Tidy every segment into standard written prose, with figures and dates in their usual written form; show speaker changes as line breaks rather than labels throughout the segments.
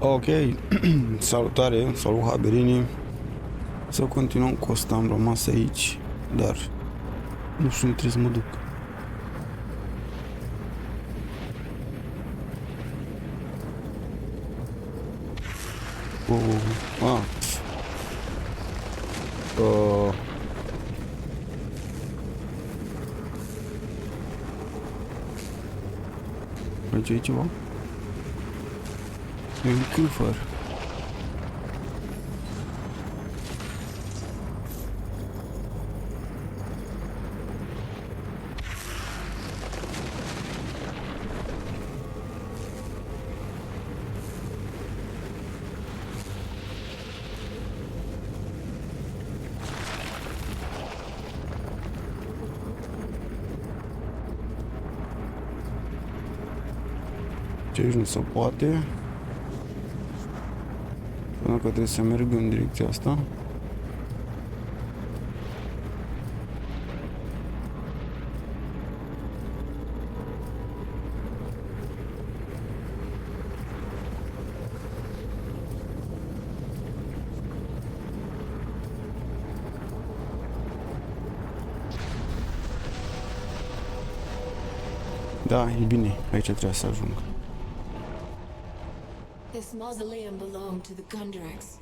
Ok, salutare, salut Haberini. Să continuăm cu asta, am rămas aici, dar nu știu, trebuie să mă duc. Ah. Aici e ceva? E un câfăr. Ce aici nu se poate. Până că trebuie să merg în direcția asta. Da, e bine. Aici trebuie să ajung.
This mausoleum belonged to the Gundrex,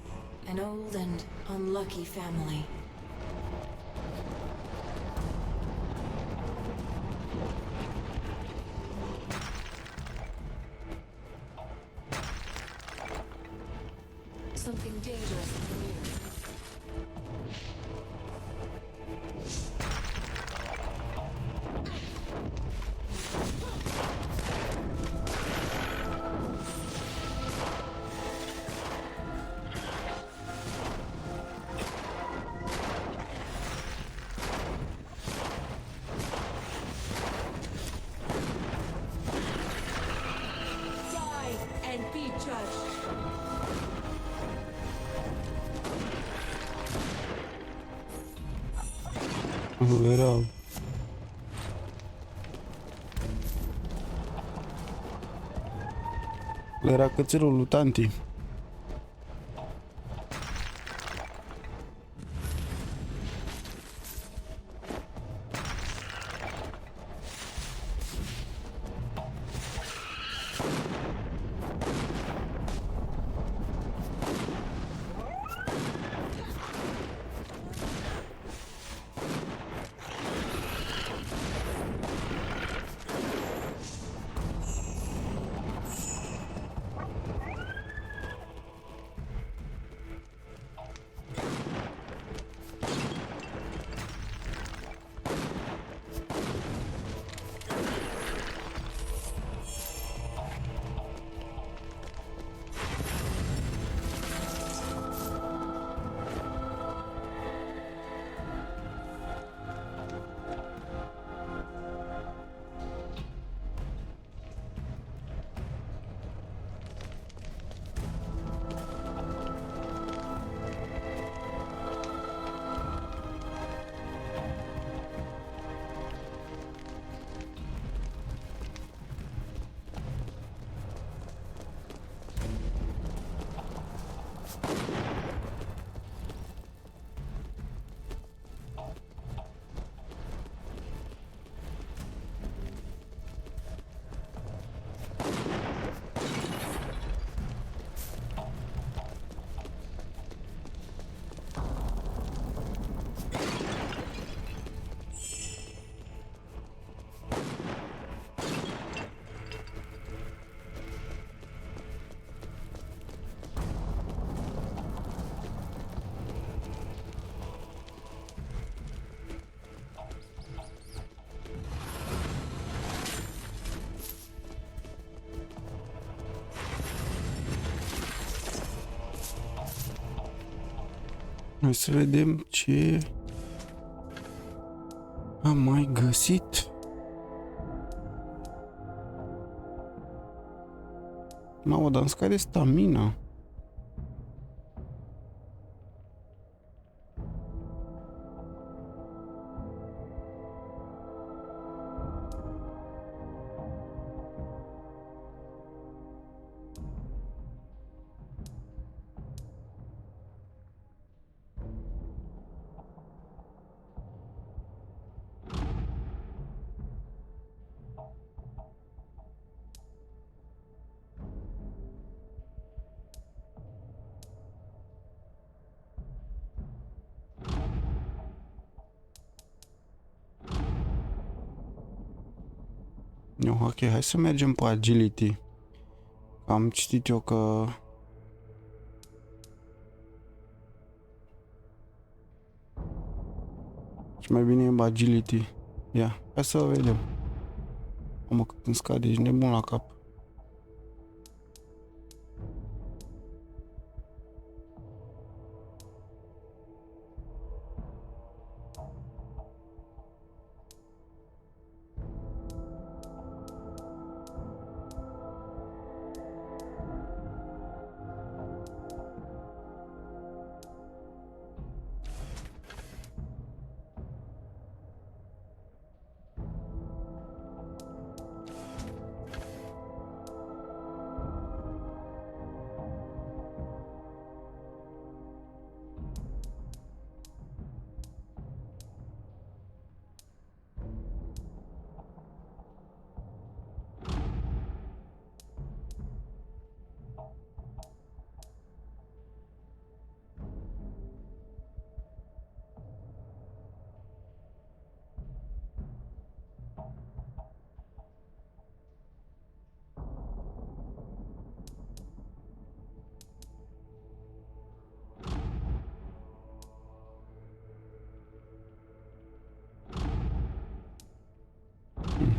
an old and unlucky family. Something dangerous in the near. And be judged.
Erau. Era cățelul lui tanti. Hai să vedem ce am mai găsit. Mamă, dar îmi scade stamina. Ok, hai să mergem pe agility. Am citit eu că... și mai bine e în agility. Ia, hai să vedem. Mamă, cât îmi scade, ești nebun la cap.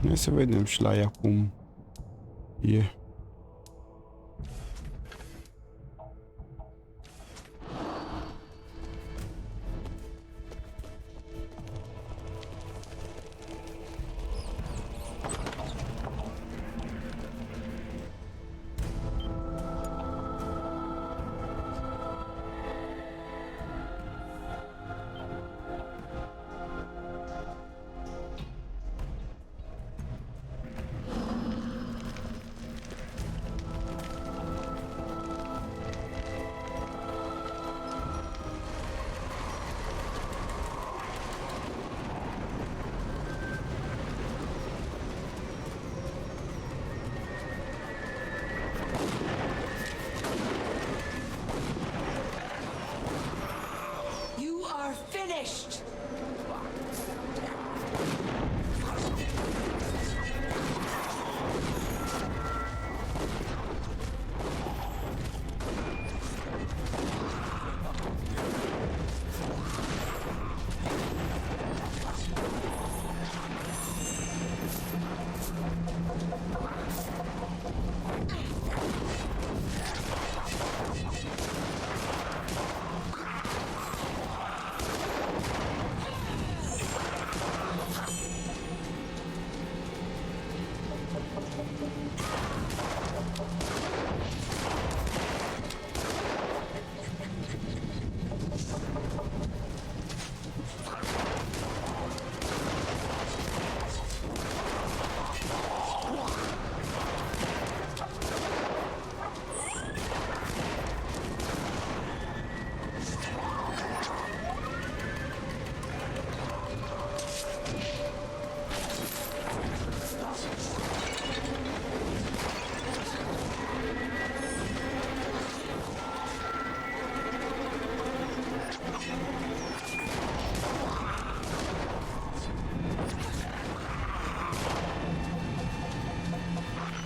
Hai să vedem și la ea cum e.
You are finished!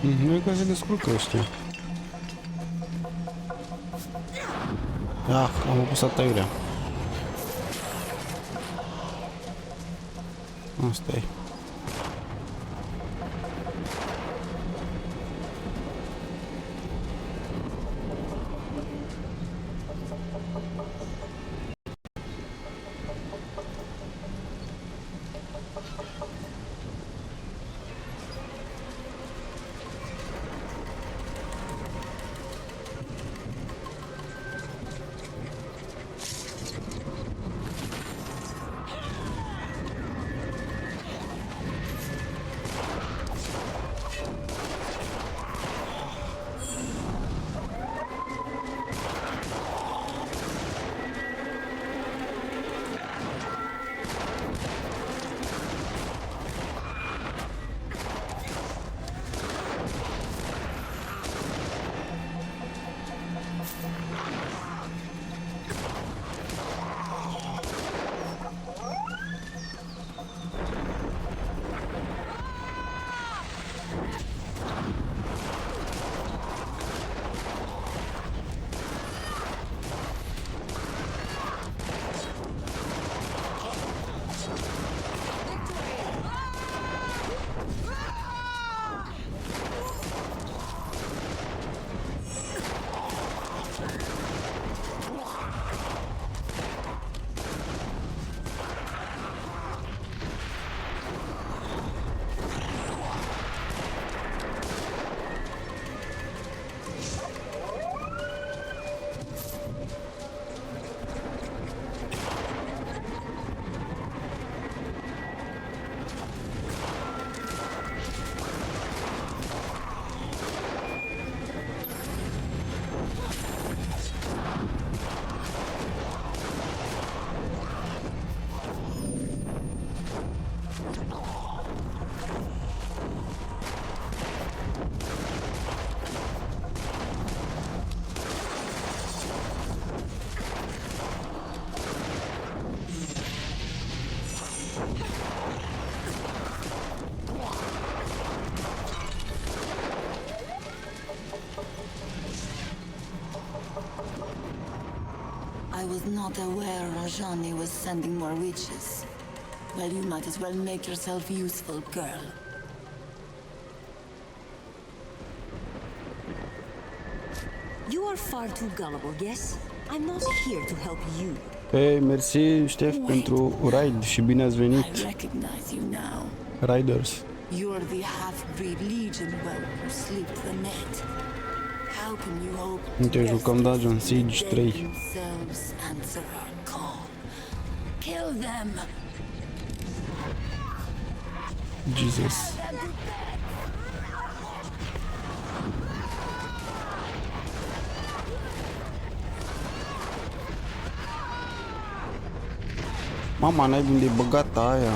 Nu e că se descurcă ăștia. Ah, am apăsat aiurea. Asta e.
I was not aware Rajani was sending more witches. Well, you might as well make yourself useful, girl.
You are far too gullible, yes? I'm not here to help you.
Hey, mersi, Ștef, pentru ride și bine ați venit,
I recognize you now.
riders.
You're the half-breed legion well who slipped the net. How can you hope to
Uite,
guess
jucăm Dungeon Siege
they
3.
themselves answer our call? Kill them!
Jesus. Mama, n-ai unde e băgată aia.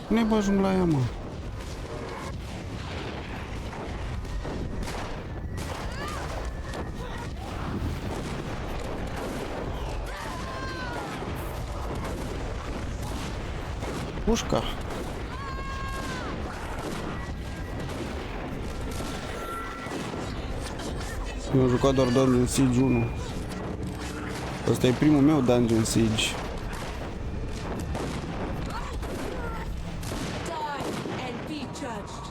Nu-i bă, ajung la ea, mă. Pușca. Eu am jucat doar Dungeon Siege 1. Ăsta e primul meu Dungeon Siege.
Die and be judged.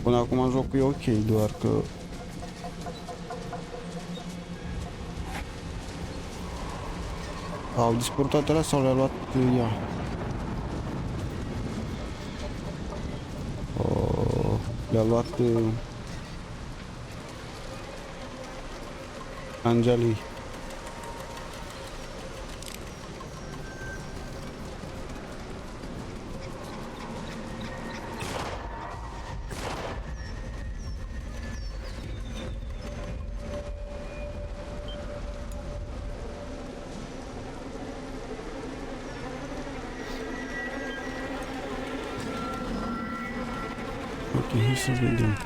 Până acum jocul e ok, doar că au dispărut toate alea sau le-a luat ea? Le-a luat Angelii. Ok, hai să vedem.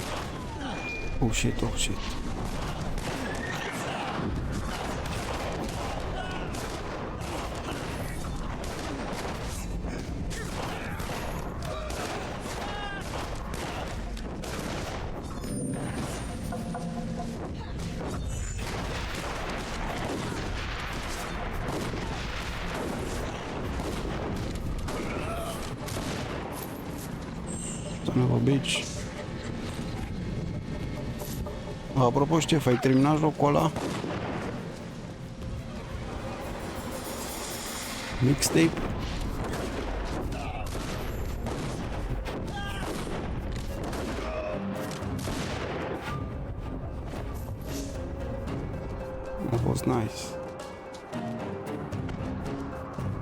Oh shit, oh shit. Son of a bitch. Apropo, Ștef, ai terminat jocul ăla? Mixtape? A fost nice.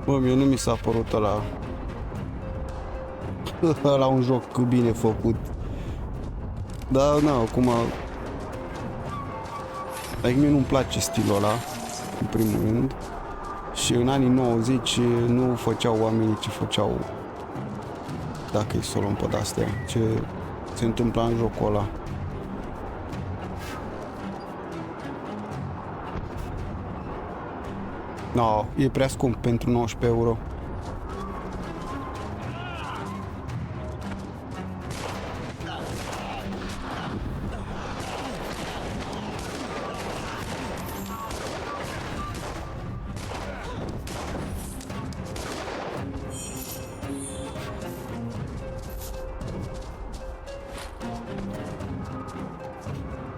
Bă, mie nu mi s-a părut ăla ăla un joc bine făcut. Dar, na, acum adică mie nu-mi place stilul ăla, în primul rând. Și în anii 90 nu făceau oamenii ce făceau, dacă e să o luăm pe de-astea, ce se întâmplă în jocul ăla. No, e prea scump pentru 19 euro.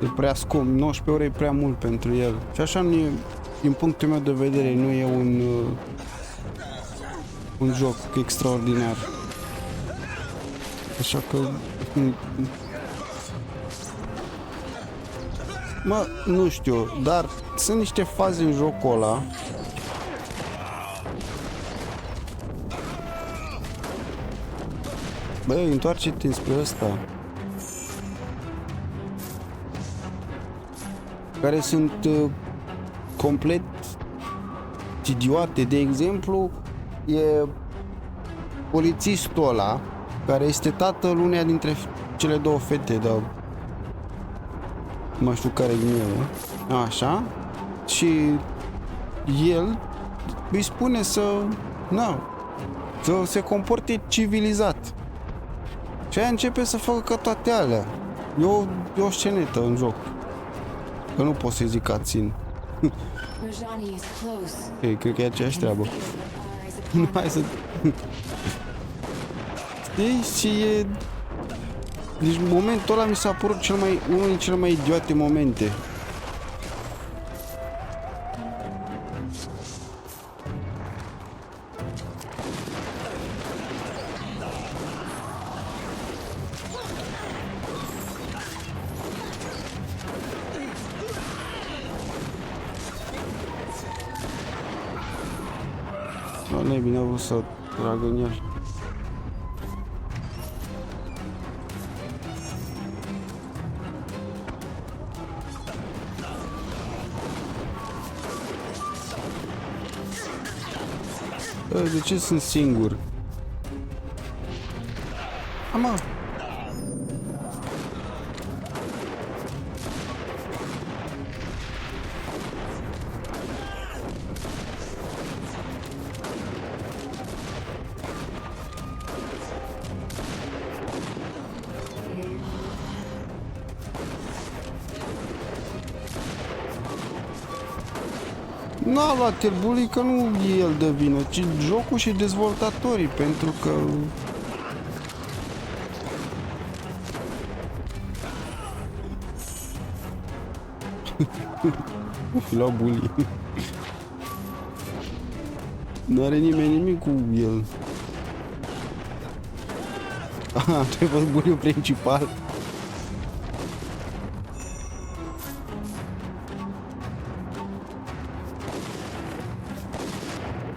E prea scump, 19 euro e prea mult pentru el. Și așa, nu e, din punctul meu de vedere, nu e un joc extraordinar. Așa că... Mă, nu știu, dar sunt niște faze în jocul ăla băi, întoarce-te spre ăsta, care sunt complet idiote. De exemplu, e polițistul ăla, care este tatăl uneia dintre cele două fete, dar nu știu care din ele, așa, și el îi spune să se comporte civilizat. Și aia începe să facă ca toate alea. E o scenetă în joc. Că nu pot să-i zic cutscene.
Rajani is close.
Ei, cred că e aceeași treabă. Nu, hai să... Știi? Și e... Deci momentul ăla mi s-a părut unul din cele mai idiote momente. Doamne, bine a vrut să tragă în el. De ce sunt singur? Ama! N-a luat terbului că nu e el de vină, ci jocul și dezvoltatorii, pentru că... O fi luat bully. N-are nimeni nimic cu el. Aha, trebuie bully-ul principal.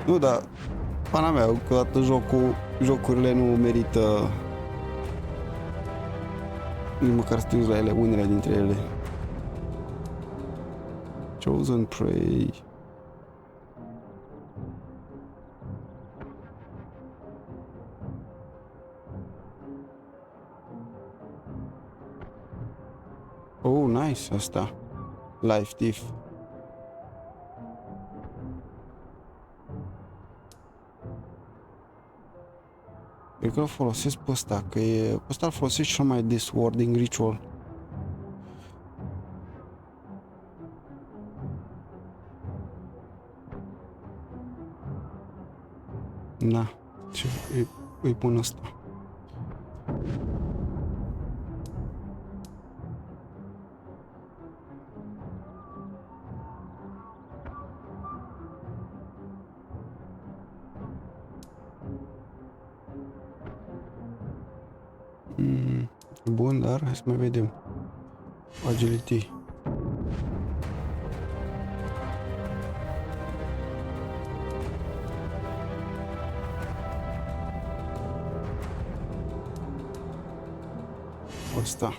Nu, dar pana mea, câteodată jocurile nu merită nici măcar să te uiți la ele, unele dintre ele. Chosen Prey. Oh, nice, asta. Life Thief. Cred că îl folosesc pe ăsta, că e... Pe ăsta îl folosesc cel mai des, Warding Ritual. Da, ce îi pun ăsta. Bun, dar hai să mai vedem. Agility. Asta.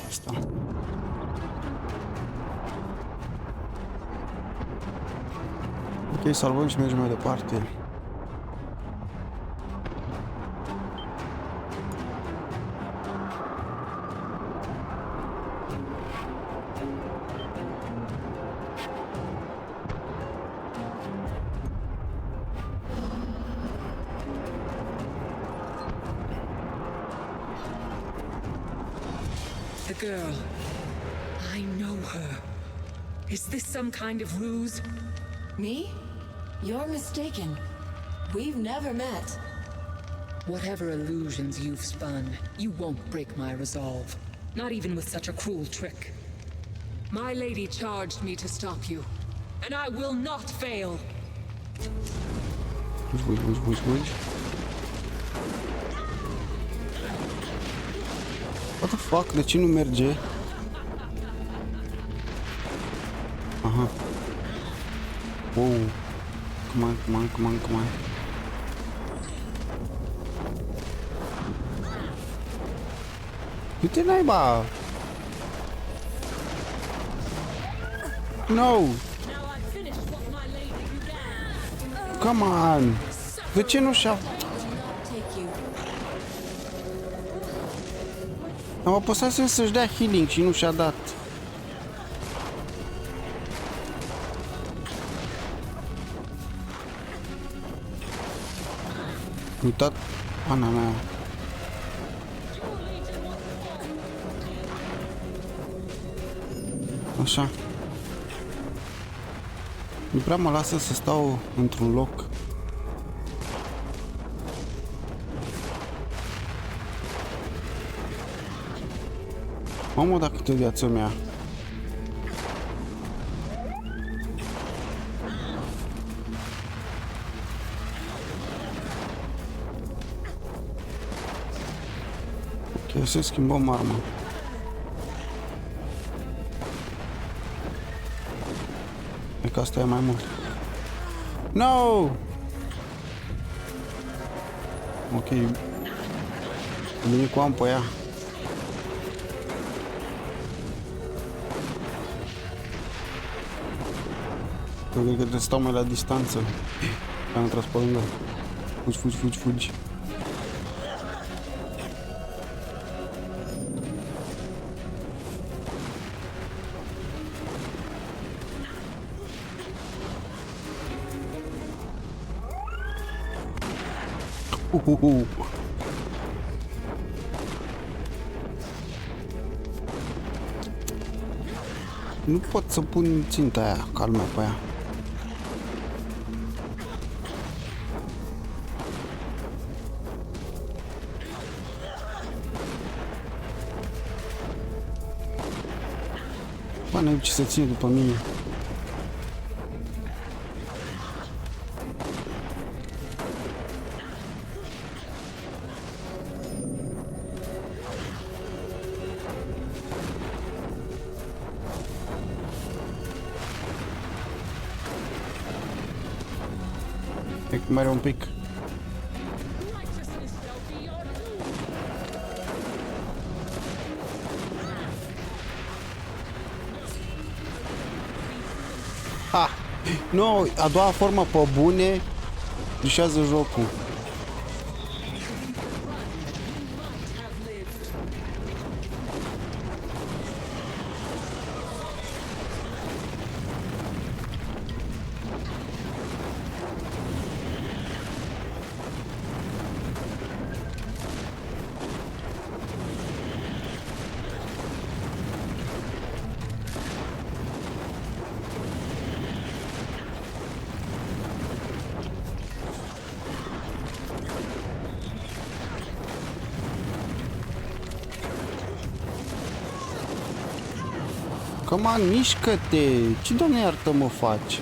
Asta. Ok, salvăm și mergem mai departe.
The girl. I know her. Is this some kind of ruse?
Me? You're mistaken. We've never met.
Whatever illusions you've spun, you won't break my resolve. Not even with such a cruel trick. My lady charged me to stop you, and I will not fail.
Fugi. What the fuck? De ce nu merge? Aha. Wow. Come on, come on, come on, come on. Du-te naiba! No! Come on! De ce nu și-a... Am apăsat să-și dea healing și nu și-a dat. Uitat pana mea. Așa. Nu prea mă lasă să stau într-un loc. Mamă, dacă câte viața mea. Ok, să schimbăm arma. E că asta e mai mult. No! Ok. Vine cu am pe ea. Cred că trebuie să stau mai la distanță. Am tras pe lângă. Fugi, fugi, fugi, fugi. Nu pot să pun ținta aia, calmea pe aia. Bă, n-ai ce să ține după mine. E mai are un pic. Ha! Nu, a doua formă pe bune dușează jocul. Come on, mișcă-te! Ce, Doamne iartă, mă faci?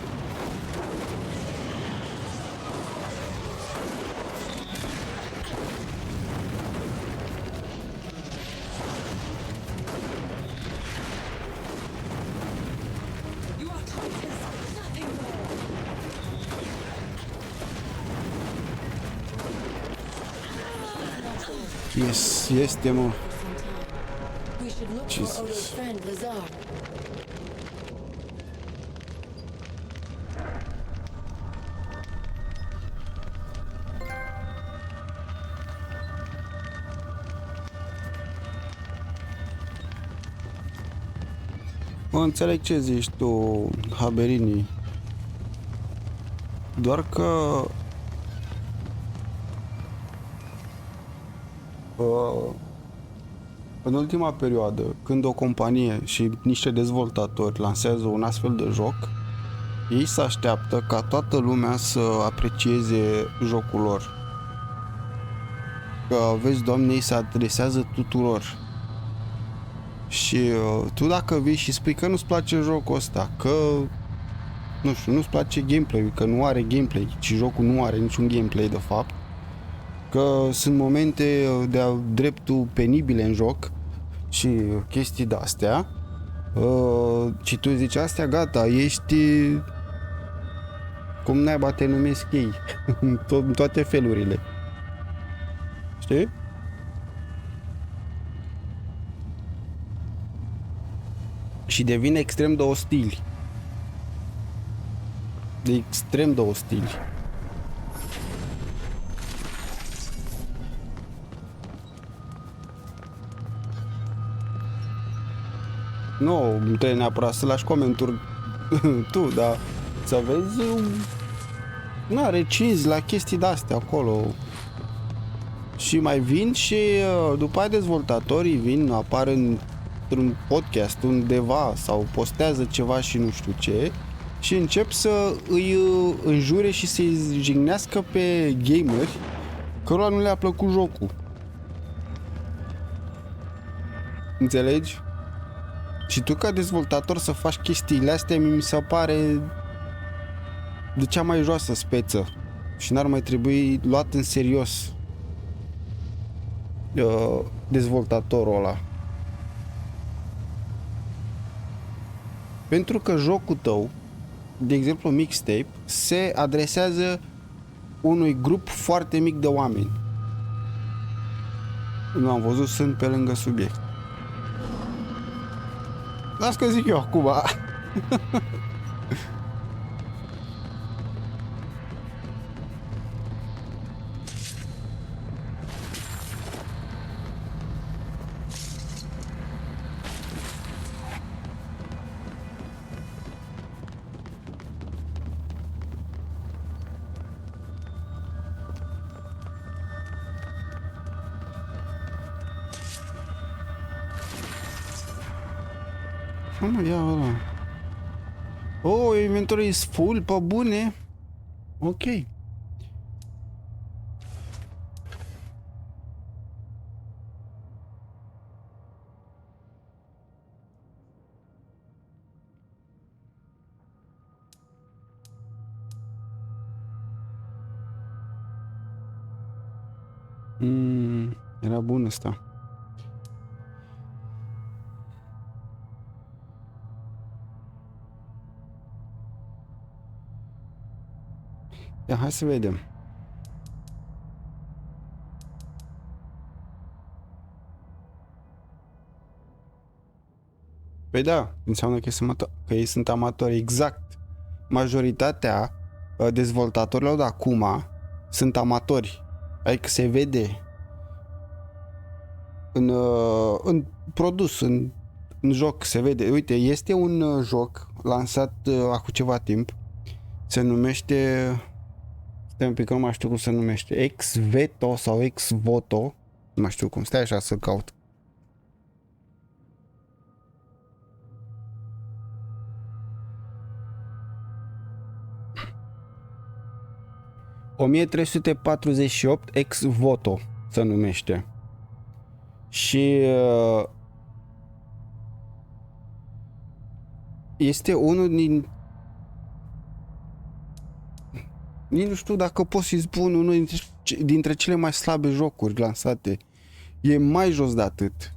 Yes, este, mă.
We should look
Jesus.
for Olie's friend, Lazar.
Mă înțeleg ce zici tu, Haberini. Doar că... în ultima perioadă, când o companie și niște dezvoltatori lansează un astfel de joc, ei se așteaptă ca toată lumea să aprecieze jocul lor. Că, vezi, Doamne, ei se adresează tuturor. Și tu dacă vii și spui că nu-ți place jocul ăsta, că, nu știu, nu-ți place gameplay-ul, că nu are gameplay, ci jocul nu are niciun gameplay de fapt, că sunt momente de-a dreptul penibile în joc, și chestii de-astea. Și tu zici astea, gata, ești... Cum naiba te numesc ei, în toate felurile. Știi? Și devine extrem de ostili. Extrem de ostili. Nu trebuie neapărat să lași comenturi tu, dar să vezi recinzi la chestii de-astea acolo. Și mai vin și după aia dezvoltatorii vin, apar într-un podcast undeva sau postează ceva și nu știu ce și încep să îi înjure și să-i jignească pe gameri cărora nu le-a plăcut jocul. Înțelegi? Și tu ca dezvoltator să faci chestiile astea mi se pare de cea mai joasă speță și n-ar mai trebui luat în serios dezvoltatorul ăla. Pentru că jocul tău, de exemplu Mixtape, se adresează unui grup foarte mic de oameni. Nu am văzut, sunt pe lângă subiect. Las că zic eu acum. Mă, ia ăla. Oh, inventorul e full, pe bune. Ok. Era bun ăsta. Ia, hai să vedem. Păi da, înseamnă că ei sunt amatori, exact. Majoritatea dezvoltatorilor de acum sunt amatori. Adică se vede în produs, în joc, se vede. Uite, este un joc lansat acum ceva timp. Se numește... Stai un pic, că nu mai știu cum se numește. Ex-Veto sau Ex-Voto. Nu mai știu cum. Stai așa să caut. (1348) Ex-Voto se numește. Și este unul din... Nici nu știu dacă pot să-i spun unul dintre cele mai slabe jocuri lansate. E mai jos de atât.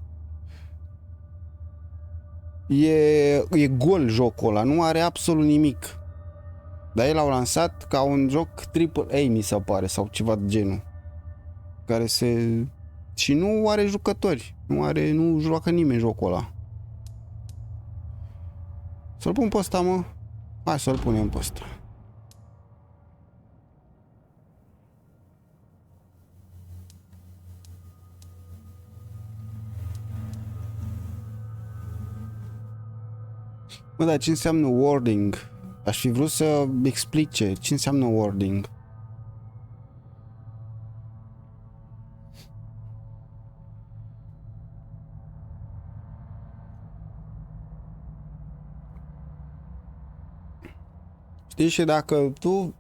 E gol jocul ăla, nu are absolut nimic. Dar el l-au lansat ca un joc AAA, mi se pare, sau ceva de genul. Care se... Și nu are jucători. Nu joacă nimeni jocul ăla. Să-l pun pe ăsta, mă? Hai să-l punem pe ăsta. Mă, dar ce înseamnă wording? Aș fi vrut să explice ce înseamnă wording. Știi, și dacă tu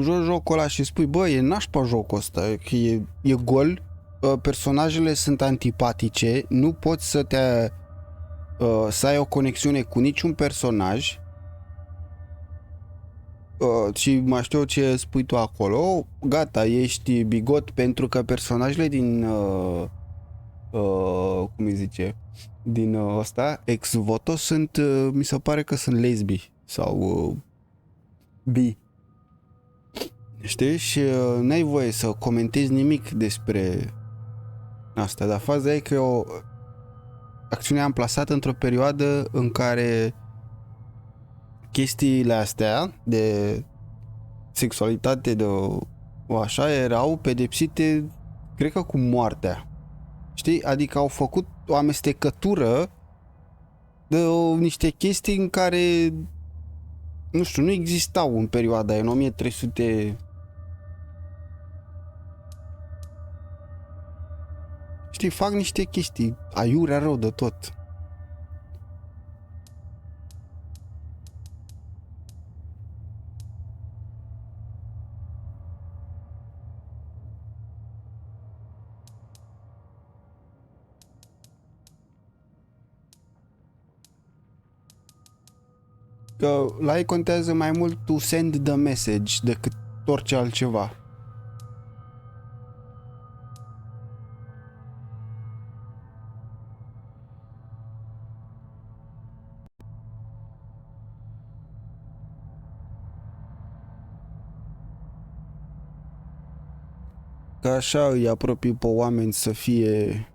joci jocul ăla și spui, bă, e nașpa jocul ăsta, că e gol, personajele sunt antipatice, nu poți să ai o conexiune cu niciun personaj și mai știu ce spui tu acolo, gata, ești bigot pentru că personajele din cum îi zice, din ăsta, ex-voto sunt, mi se pare că sunt lesbi sau bi. Știi? Și n-ai voie să comentezi nimic despre asta, dar faza e că acțiunea amplasată într-o perioadă în care chestiile astea de sexualitate, de o așa, erau pedepsite, cred că cu moartea. Știi? Adică au făcut o amestecătură de niște chestii în care, nu știu, nu existau în perioada aia, în 1300. Știi, fac niște chestii aiurea rău de tot. Că la ei contează mai mult to send the message decât orice altceva. Că așa îi apropii pe oameni să fie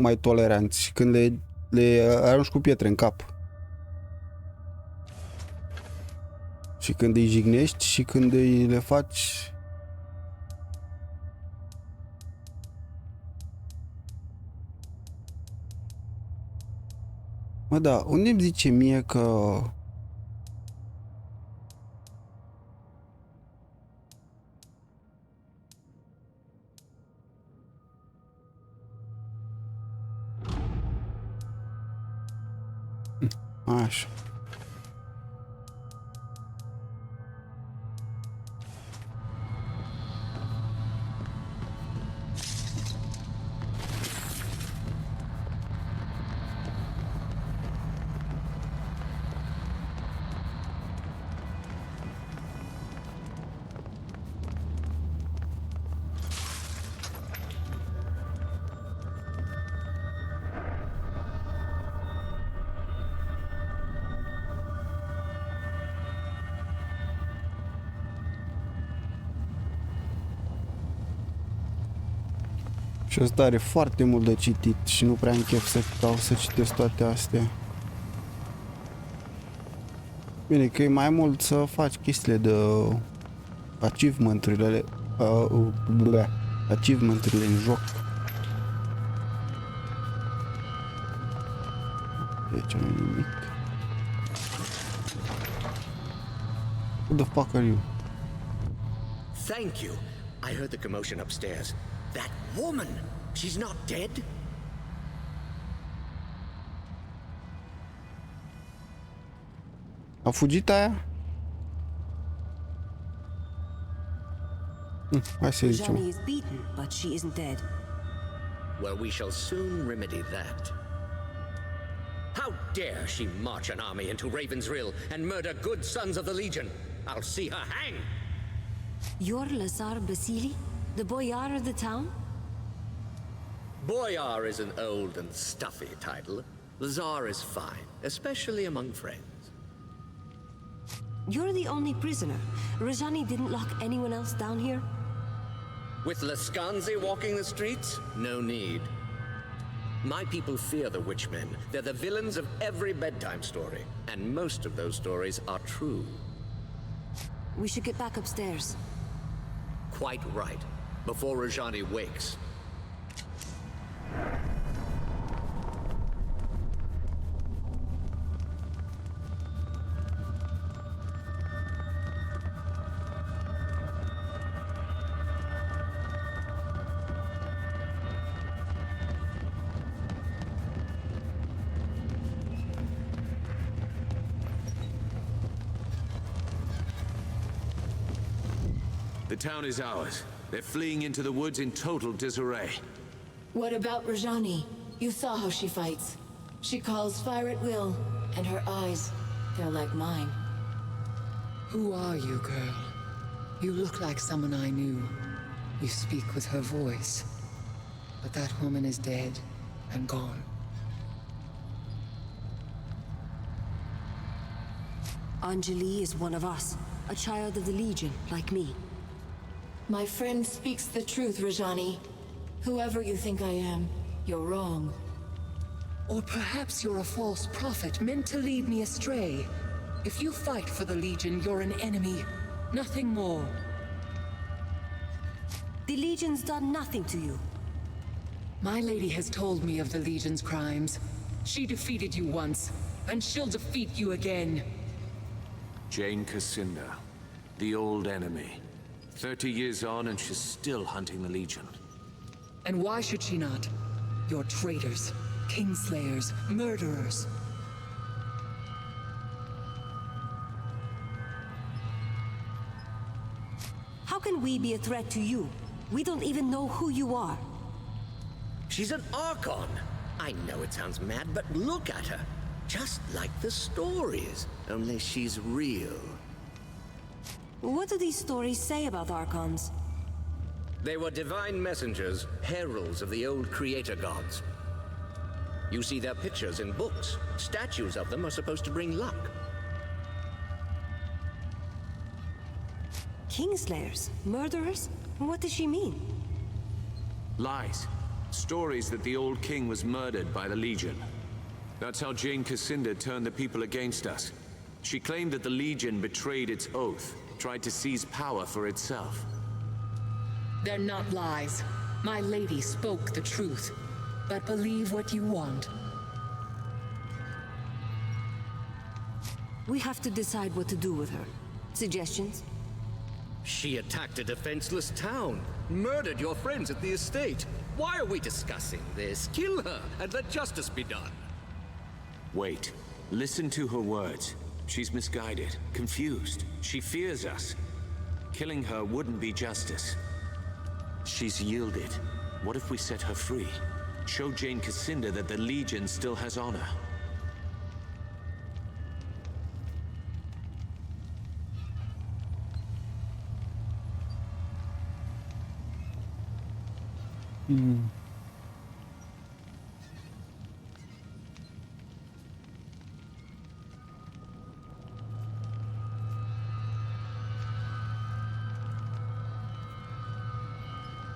mai toleranți când le arunci cu pietre în cap. Și când îi jignești și când le faci. Mă, da, unde îmi zice mie că așa. Și ăsta are foarte mult de citit și nu prea am chef să citesc toate astea. Bine, că e mai mult să faci chestiile de achievement-urile achievement-urile în joc. Deci nu e nimic. Who the fuck are you?
Thank you. I heard the commotion upstairs. That woman! She's not dead?
A fugit aia? Hai să zicem.
Johnny is beaten, but she isn't dead.
Well, we shall soon remedy that. How dare she march an army into Raven's Rill and murder good sons of the Legion? I'll see her hang!
You're Lazar Basili, the boyar of the town?
Boyar is an old and stuffy title. Lazar is fine, especially among friends.
You're the only prisoner. Rajani didn't lock anyone else down here?
With Lascanzi walking the streets? No need. My people fear the witchmen. They're the villains of every bedtime story. And most of those stories are true.
We should get back upstairs.
Quite right. Before Rajani wakes.
The town is ours. They're fleeing into the woods in total disarray.
What about Rajani? You saw how she fights. She calls fire at will, and her eyes, they're like mine.
Who are you, girl? You look like someone I knew. You speak with her voice. But that woman is dead and gone.
Anjali is one of us, a child of the Legion, like me.
My friend speaks the truth, Rajani. Whoever you think I am, you're wrong.
Or perhaps you're a false prophet meant to lead me astray. If you fight for the Legion, you're an enemy. Nothing more.
The Legion's done nothing to you.
My lady has told me of the Legion's crimes. She defeated you once, and she'll defeat you again.
Jane Cassinda, the old enemy. 30 years on and she's still hunting the Legion.
And why should she not? You're traitors, kingslayers, murderers.
How can we be a threat to you? We don't even know who you are.
She's an Archon. I know it sounds mad, but look at her. Just like the stories, only she's real.
What do these stories say about Archons?
They were divine messengers, heralds of the old creator gods. You see their pictures in books. Statues of them are supposed to bring luck.
Kingslayers? Murderers? What does she mean?
Lies. Stories that the old king was murdered by the Legion. That's how Jane Cassinda turned the people against us. She claimed that the Legion betrayed its oath, tried to seize power for itself.
They're not lies. My lady spoke the truth. But believe what you want.
We have to decide what to do with her. Suggestions?
She attacked a defenseless town, murdered your friends at the estate. Why are we discussing this? Kill her and let justice be done.
Wait. Listen to her words. She's misguided, confused. She fears us. Killing her wouldn't be justice. She's yielded. What if we set her free? Show Jane Cassinda that the Legion still has honor.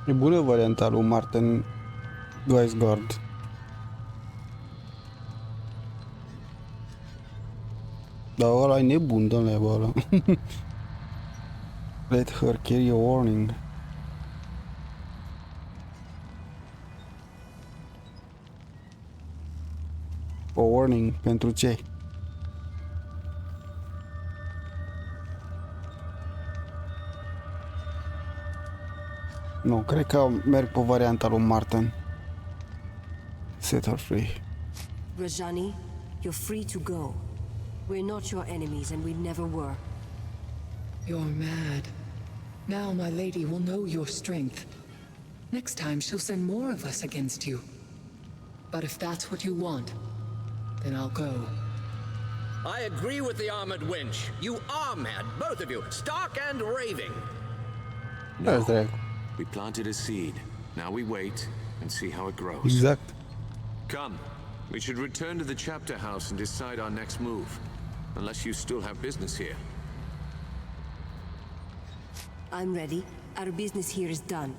E bună varianta lui Martin Guisgard. Dar ăla e nebun, dom'le, bă, ăla. Let her carry a warning. O warning pentru ce? Nu, cred că merg pe varianta lui Martin. Set her free.
Rajani, you're free to go. We're not your enemies and we never were.
You're mad. Now my lady will know your strength. Next time she'll send more of us against you. But if that's what you want, then I'll go.
I agree with the armored wench. You are mad, both of you, stark and raving.
Da, drag.
We planted a seed. Now we wait and see how it grows.
Exact.
Come. We should return to the chapter house and decide our next move. Unless you still have business here.
I'm ready. Our business here is done.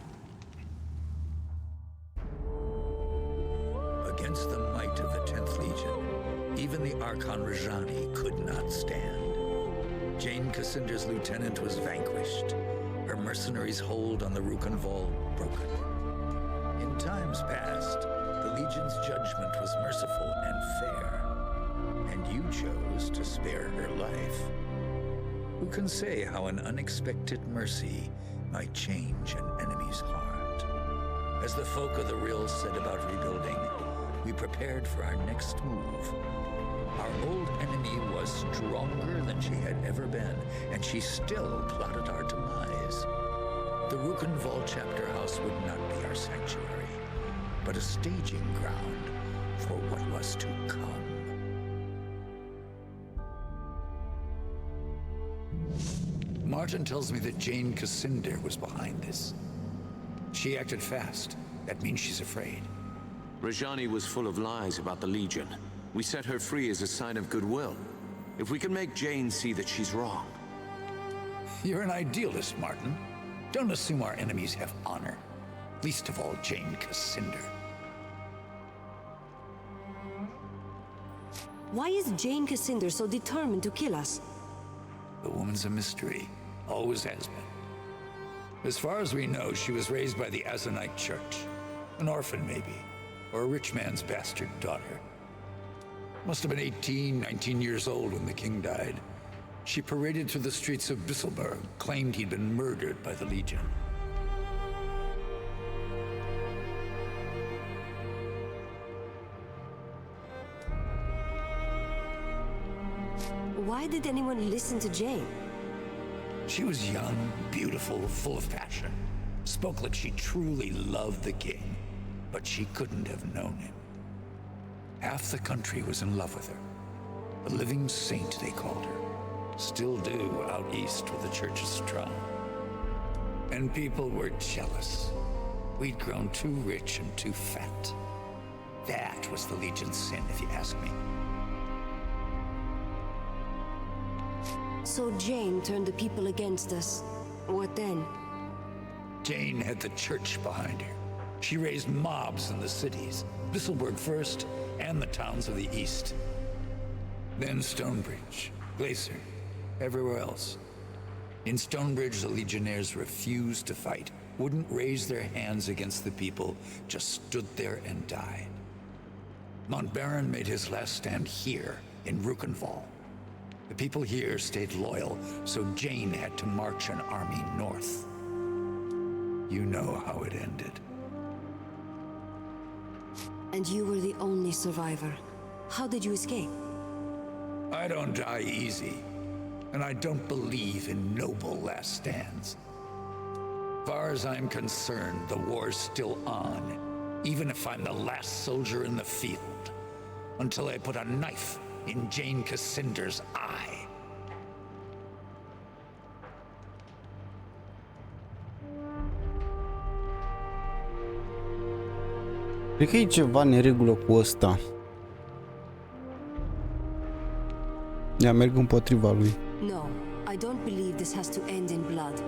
Against the might of the 10th Legion, even the Archon Rajani could not stand. Jane Cassinda's lieutenant was vanquished, her mercenaries' hold on the Rukenval broken. In times past, the Legion's judgment was merciful and fair, and you chose to spare her life. Who can say how an unexpected mercy might change an enemy's heart? As the folk of the Rill said about rebuilding, we prepared for our next move. Our old enemy was stronger than she had ever been, and she still plotted our demise. The Rukenval chapter house would not be our sanctuary, but a staging ground for what was to come. Martin tells me that Jane Cassinda was behind this. She acted fast, That means she's afraid.
Rajani was full of lies about the Legion. We set her free as a sign of goodwill. If we can make Jane see that she's wrong.
You're an idealist, Martin. Don't assume our enemies have honor. Least of all, Jane Cassinder.
Why is Jane Cassinder so determined to kill us?
The woman's a mystery. Always has been. As far as we know, she was raised by the Azanite Church. An orphan, maybe. Or a rich man's bastard daughter. Must have been 18, 19 years old when the king died. She paraded through the streets of Bisselberg, claimed he'd been murdered by the Legion.
Why did anyone listen to Jane?
She was young, beautiful, full of passion. Spoke like she truly loved the king, but she couldn't have known him. Half the country was in love with her. A living saint, they called her. Still do out east where the church is strong. And people were jealous. We'd grown too rich and too fat. That was the Legion's sin, if you ask me.
So Jane turned the people against us. What then?
Jane had the church behind her. She raised mobs in the cities, Bisselberg first, and the towns of the east. Then Stonebridge, Glacier, everywhere else. In Stonebridge, the Legionnaires refused to fight, wouldn't raise their hands against the people, just stood there and died. Montbaron made his last stand here, in Rukenval. The people here stayed loyal, so Jane had to march an army north. You know how it ended.
And you were the only survivor. How did you escape?
I don't die easy, and I don't believe in noble last stands. Far as I'm concerned, the war's still on, even if I'm the last soldier in the field, until I put a knife in Jane Cassinder's eye.
Cred că e ceva neregulă cu ăsta. Ia, merg împotriva lui.
No, I don't believe this has to end in blood.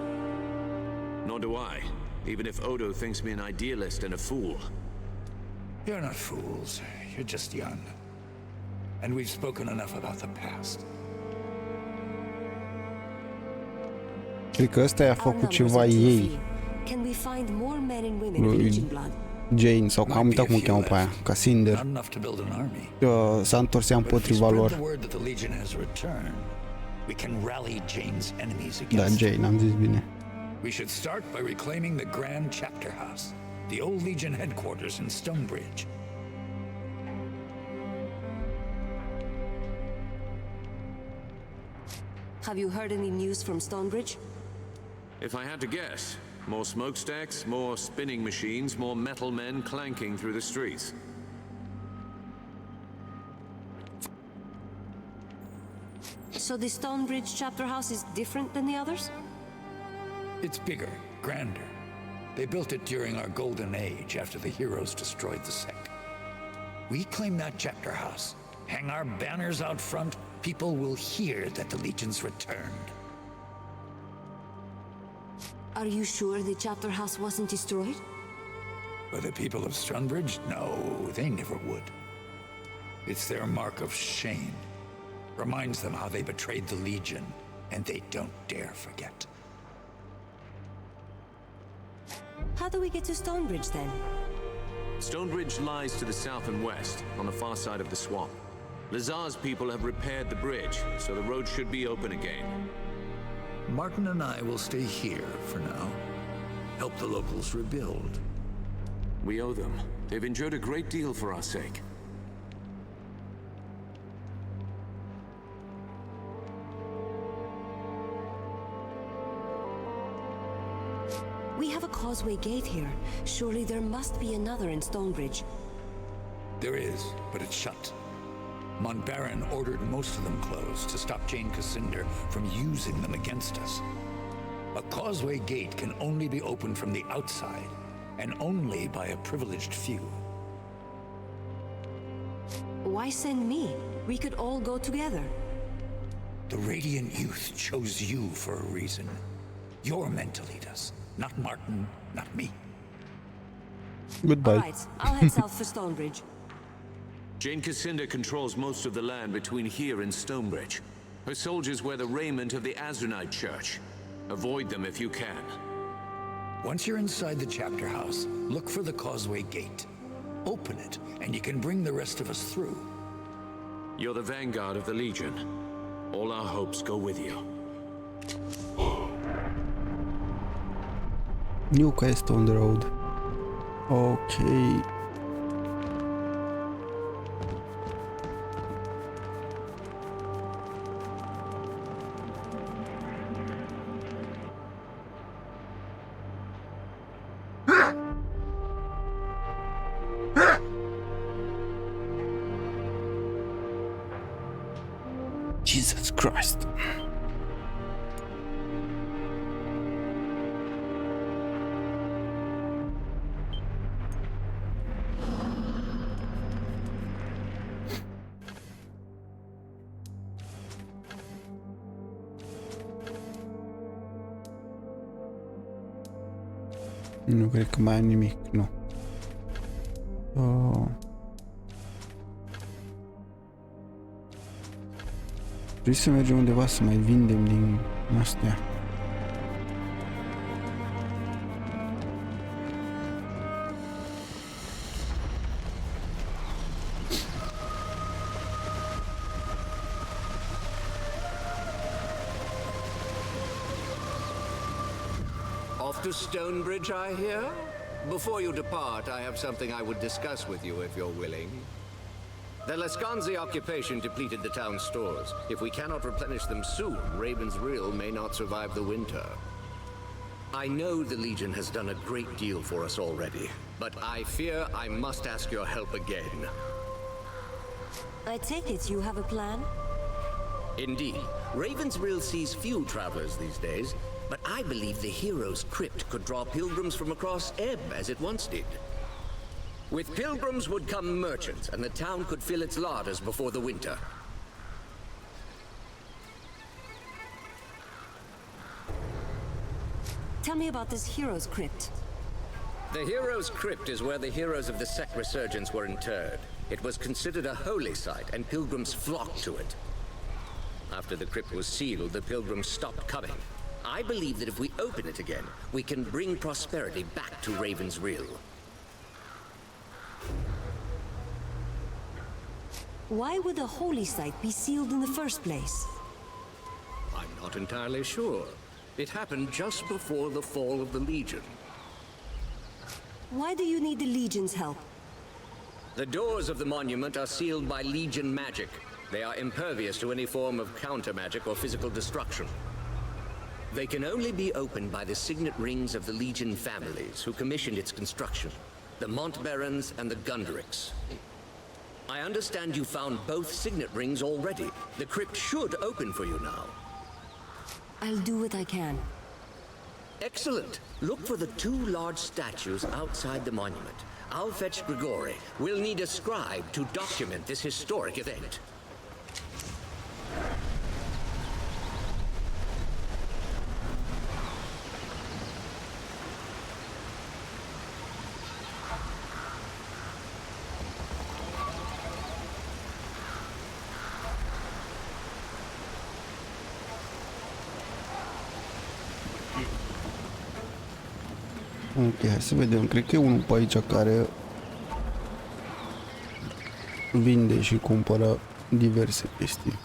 Nor do I, even if Odo thinks me an idealist and a fool.
You're not fools. You're just young. And we've spoken enough about the past.
Cred că ăsta i-a
Our
făcut
numbers
ceva
are too
ei,
few. Can we find more men and women of
lui
Legion blood?
Jane, sau că am uitat cum o cheamă pe aia, Cassinder.
Not enough to build an army.
S-a întors ea
But if we
împotriva
spread
lor.
the word that the Legion has returned, we can rally Jane's enemies
Da,
against
Jane, am zis bine.
We should start by reclaiming the Grand Chapter House, the old Legion headquarters in Stonebridge.
Have you heard any news from Stonebridge?
If I had to guess, more smokestacks, more spinning machines, more metal men clanking through the streets.
So the Stonebridge chapter house is different than the others?
It's bigger, grander. They built it during our golden age after the heroes destroyed the sect. We claim that chapter house, hang our banners out front, people will hear that the Legion's returned.
Are you sure the chapter house wasn't destroyed?
By the people of Stonebridge? No, they never would. It's their mark of shame. Reminds them how they betrayed the Legion, and they don't dare forget.
How do we get to Stonebridge then?
Stonebridge lies to the south and west, on the far side of the swamp. Lazar's people have repaired the bridge, so the road should be open again.
Martin and I will stay here for now. Help the locals rebuild.
We owe them. They've endured a great deal for our sake.
We have a causeway gate here. Surely there must be another in Stonebridge.
There is, but it's shut. Montbaron ordered most of them closed to stop Jane Cassinder from using them against us. A causeway gate can only be opened from the outside, and only by a privileged few.
Why send me? We could all go together.
The Radiant Youth chose you for a reason. You're meant to lead us, not Martin, not me.
Goodbye.
All right, I'll head south for Stonebridge.
Jane Cassinda controls most of the land between here and Stonebridge. Her soldiers wear the raiment of the Azranite Church. Avoid them if you can.
Once you're inside the chapter house, look for the Causeway Gate. Open it, and you can bring the rest of us through.
You're the vanguard of the Legion. All our hopes go with you.
New quest on the road. Okay. Jesus Christ. Nu cred că mai am nimic, nu. Trebuie să mergem undeva să mai vindem din astea.
Off to Stonebridge, I hear? Before you depart, I have something I would discuss with you if you're willing. The Lascanzi occupation depleted the town's stores. If we cannot replenish them soon, Raven's Reel may not survive the winter. I know the Legion has done a great deal for us already, but I fear I must ask your help again.
I take it you have a plan?
Indeed. Raven's Reel sees few travelers these days, but I believe the Hero's Crypt could draw pilgrims from across Ebb as it once did. With pilgrims would come merchants, and the town could fill its larders before the winter.
Tell me about this Hero's Crypt.
The Hero's Crypt is where the heroes of the Sect Resurgence were interred. It was considered a holy site, and pilgrims flocked to it. After the crypt was sealed, the pilgrims stopped coming. I believe that if we open it again, we can bring prosperity back to Raven's Reel.
Why would the holy site be sealed in the first place?
I'm not entirely sure. It happened just before the fall of the Legion.
Why do you need the Legion's help?
The doors of the monument are sealed by Legion magic. They are impervious to any form of counter-magic or physical destruction. They can only be opened by the signet rings of the Legion families who commissioned its construction. The Montbarons and the Gundricks. I understand you found both signet rings already. The crypt should open for you now.
I'll do what I can.
Excellent. Look for the two large statues outside the monument. I'll fetch Grigori. We'll need a scribe to document this historic event.
Ok, hai să vedem. Cred că e unul pe aici care vinde și cumpără diverse chestii.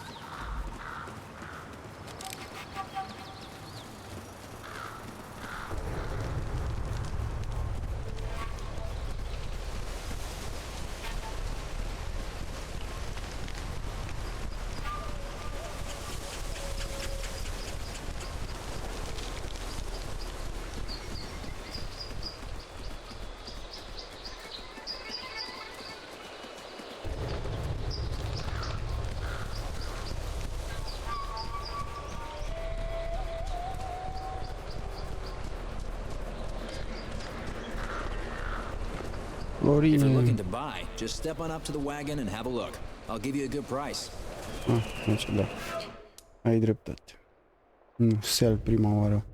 Florine.
If you're looking to buy, just step on up to the wagon and have a look. I'll give you a good price.
Deci da. Ai dreptate. Nu, sell prima oară.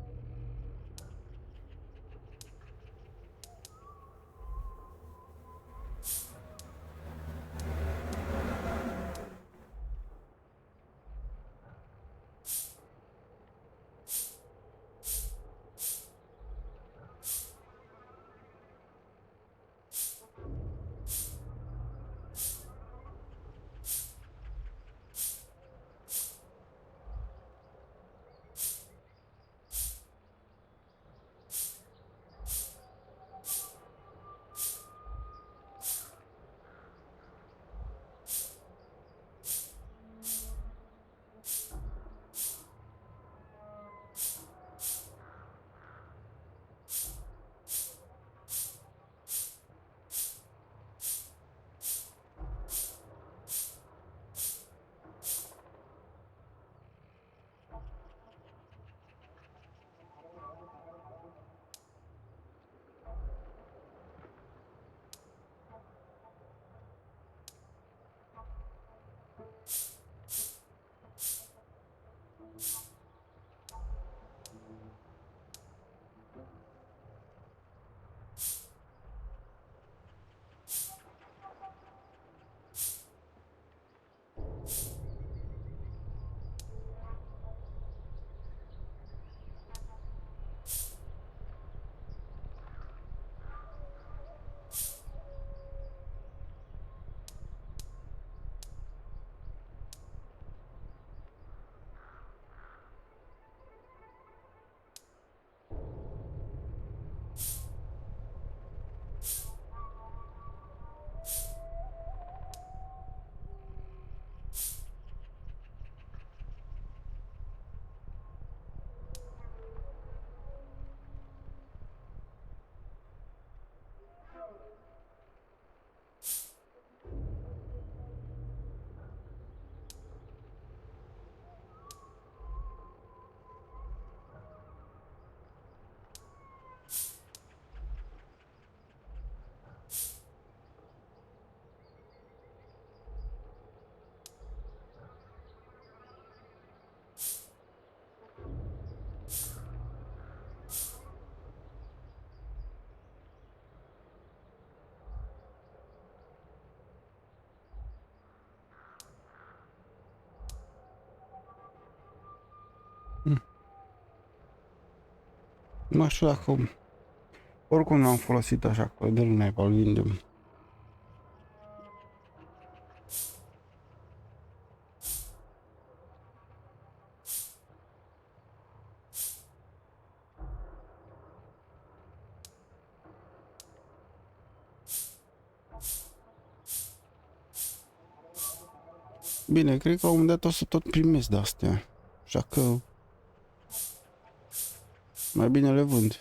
Nu știu dacă... Oricum n-am folosit așa că de luna îl vindem. Bine, cred că la un moment dat o să tot primesc de-astea. Așa că... mai bine le vând.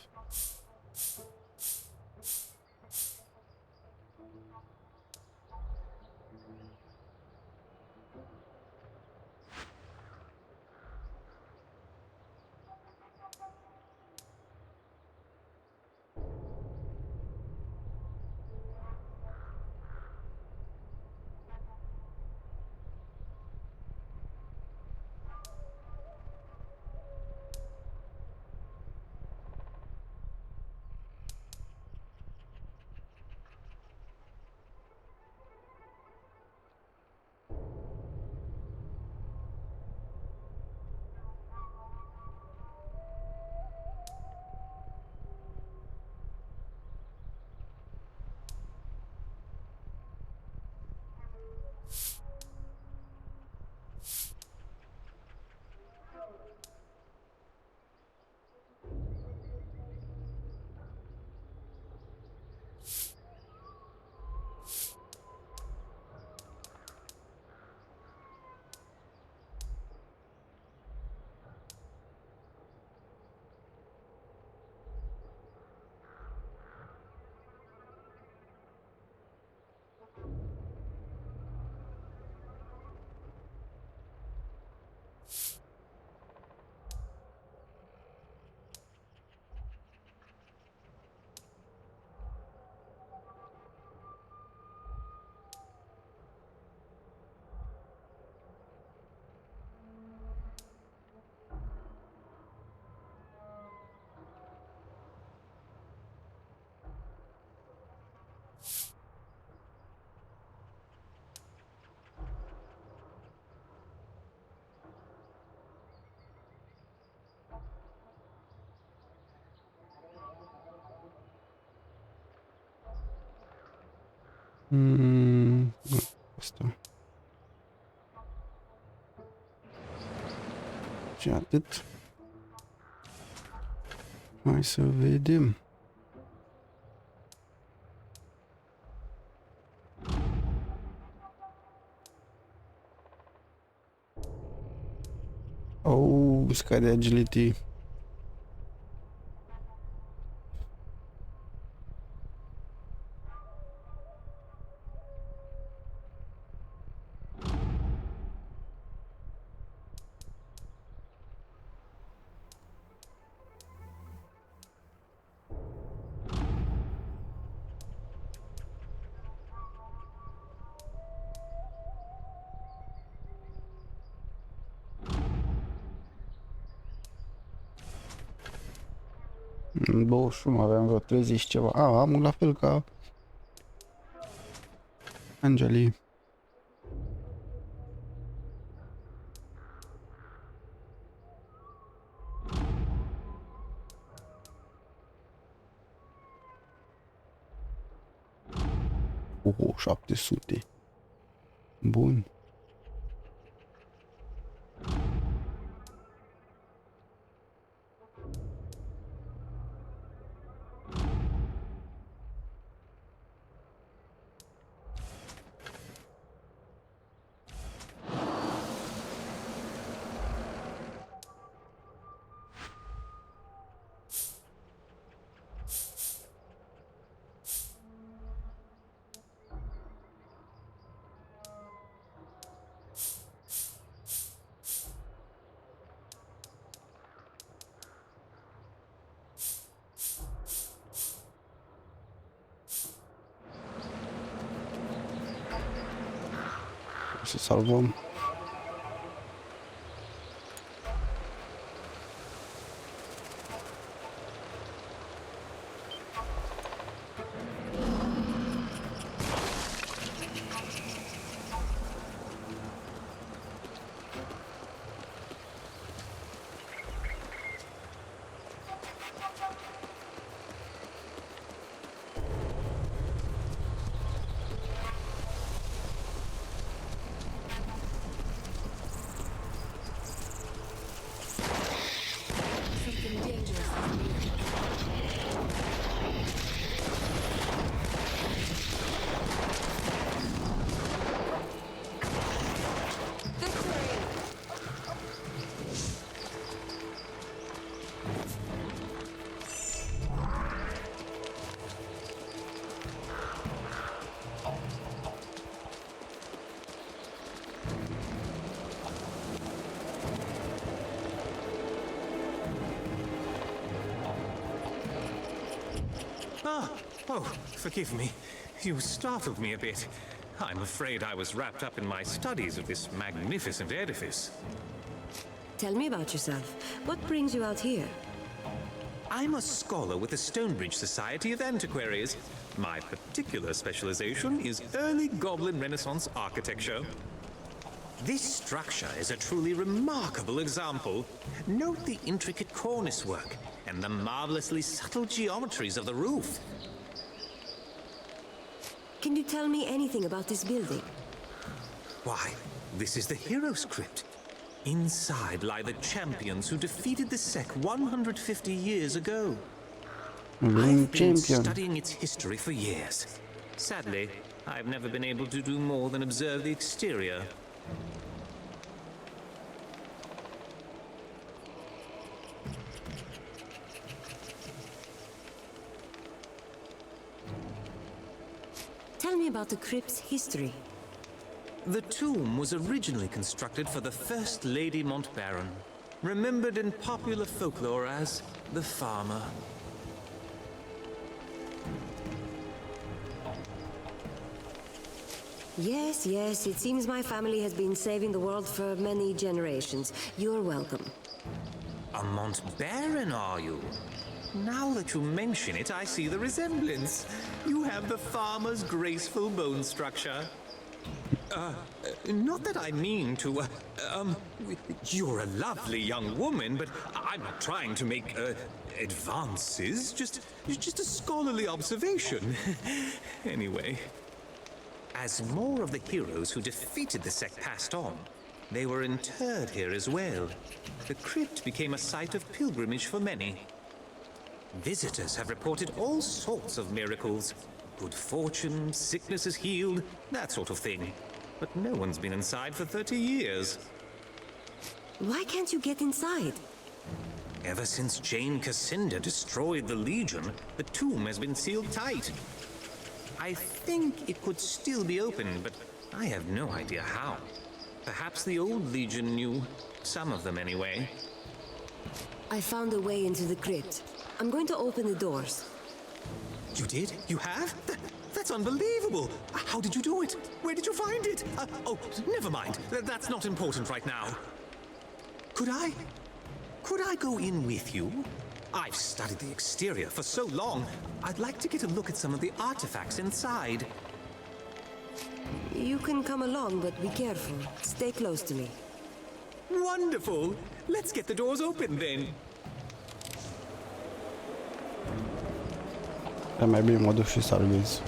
Nu, asta. Și atât. Hai să vedem. Oh, scade agility. În 21 aveam vreo 30 ceva. Am la fel ca Angeli. Oh, 700. Bun. Să salvăm.
Something dangerous is near.
Oh, forgive me. You startled me a bit. I'm afraid I was wrapped up in my studies of this magnificent edifice.
Tell me about yourself. What brings you out here?
I'm a scholar with the Stonebridge Society of Antiquaries. My particular specialization is early Goblin Renaissance architecture. This structure is a truly remarkable example. Note the intricate cornice work and the marvelously subtle geometries of the roof.
Can you tell me anything about this building?
Why, this is the Hero's Crypt. Inside lie the champions who defeated the Sec 150 years ago. I've been studying its history for years. Sadly, I've never been able to do more than observe the exterior.
Tell me about the crypt's history.
The tomb was originally constructed for the First Lady Montbaron, remembered in popular folklore as the Farmer.
Yes, yes, it seems my family has been saving the world for many generations. You're welcome.
A Montbaron, are you? Now that you mention it, I see the resemblance. You have the farmer's graceful bone structure. Not that I mean to, you're a lovely young woman, but I'm not trying to make, advances, just a scholarly observation. Anyway,
As more of the heroes who defeated the sect passed on, they were interred here as well. The crypt became a site of pilgrimage for many. Visitors have reported all sorts of miracles. Good fortune, sicknesses healed, that sort of thing. But no one's been inside for 30 years.
Why can't you get inside?
Ever since Jane Cassinda destroyed the Legion, the tomb has been sealed tight. I think it could still be open, but I have no idea how. Perhaps the old Legion knew. Some of them, anyway.
I found a way into the crypt. I'm going to open the doors.
You did? You have? That's unbelievable! How did you do it? Where did you find it? Oh, never mind. That's not important right now. Could I go in with you? I've studied the exterior for so long. I'd like to get a look at some of the artifacts inside.
You can come along, but be careful. Stay close to me.
Wonderful! Let's get the doors open then.
E mai bine mă duc și salvez.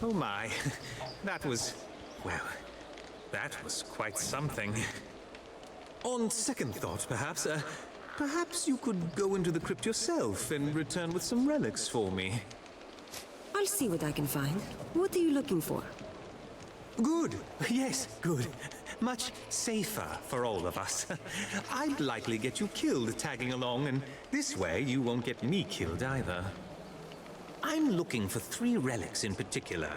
Oh my. That was quite something. On second thought, perhaps you could go into the crypt yourself and return with some relics for me.
I'll see what I can find. What are you looking for?
Good. Yes, good. Much safer for all of us. I'd likely get you killed tagging along, and this way you won't get me killed either. I'm looking for 3 relics in particular.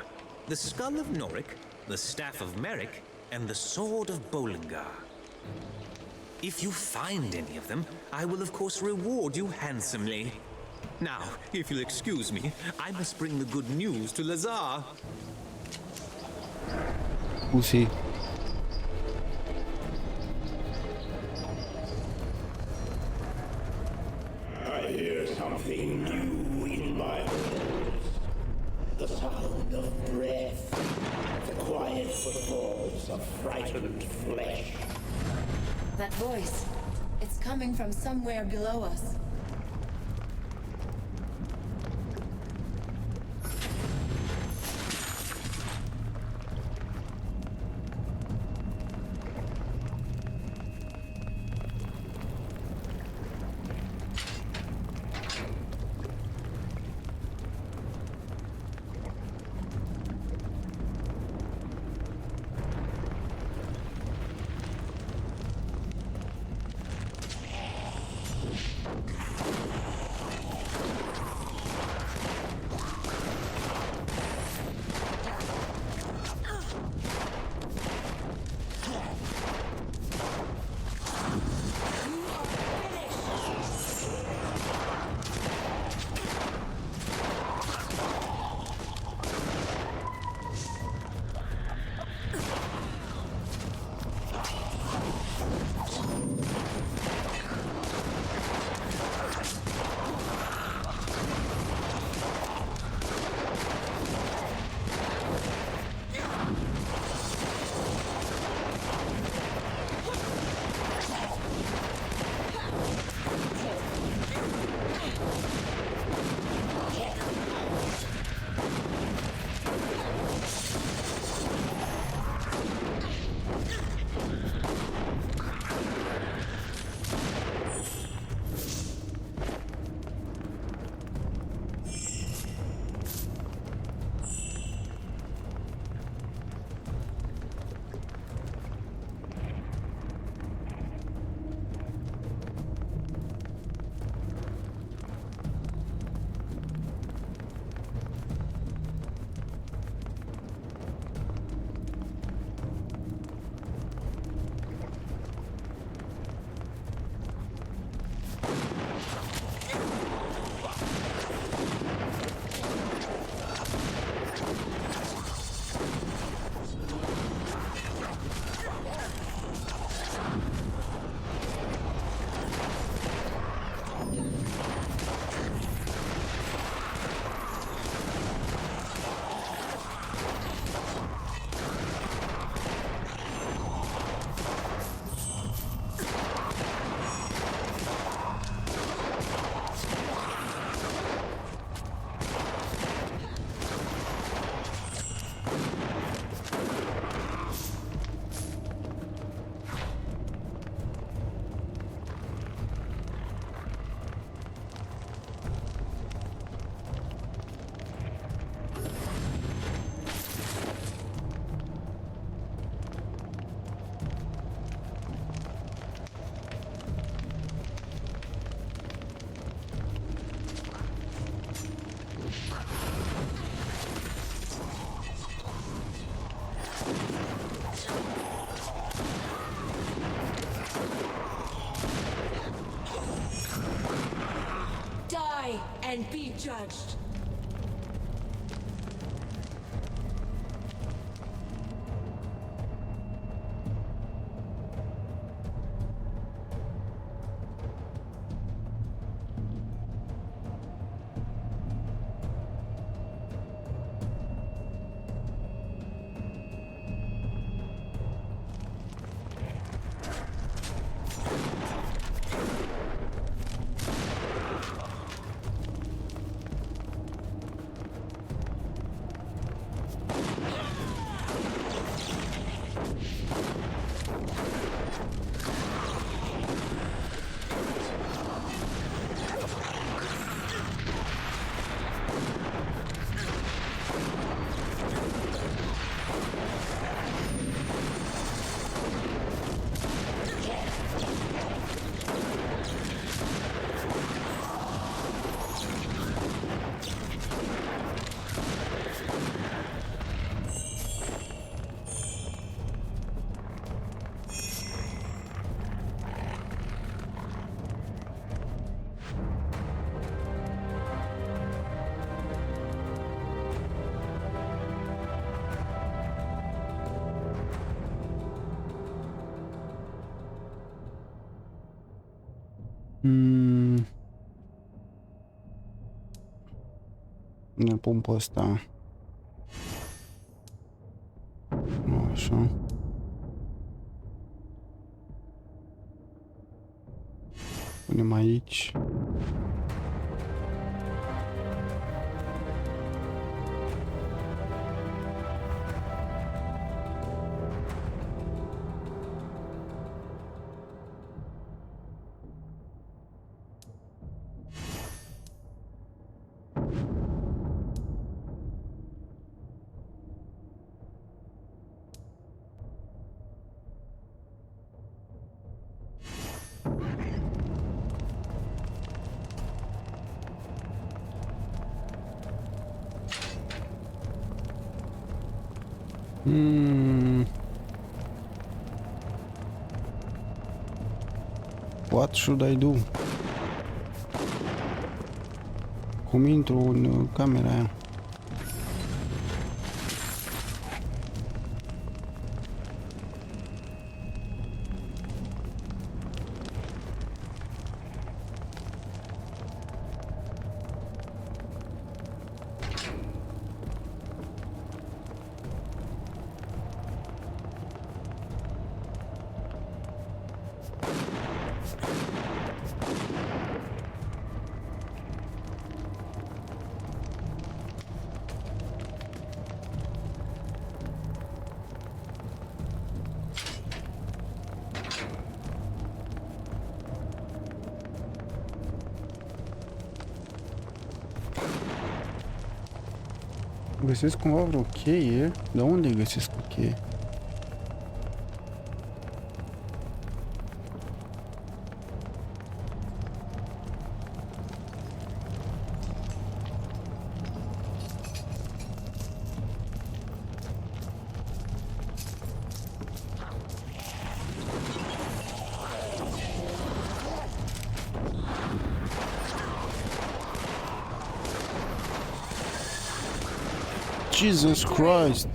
The Skull of Noric, the Staff of Merrick, and the Sword of Bollingar. If you find any of them, I will of course reward you handsomely. Now, if you'll excuse me, I must bring the good news to Lazar.
Pussy.
I hear something new in my ears. The sound of breath. The quiet footfalls of frightened flesh.
That voice. It's coming from somewhere below us.
and be judged.
Ne pun pe ăsta. Așa. Punem aici. What should I do? Cum intru în camera aia? Găsesc cumva vreo cheie? De unde găsesc o cheie? Jesus Christ!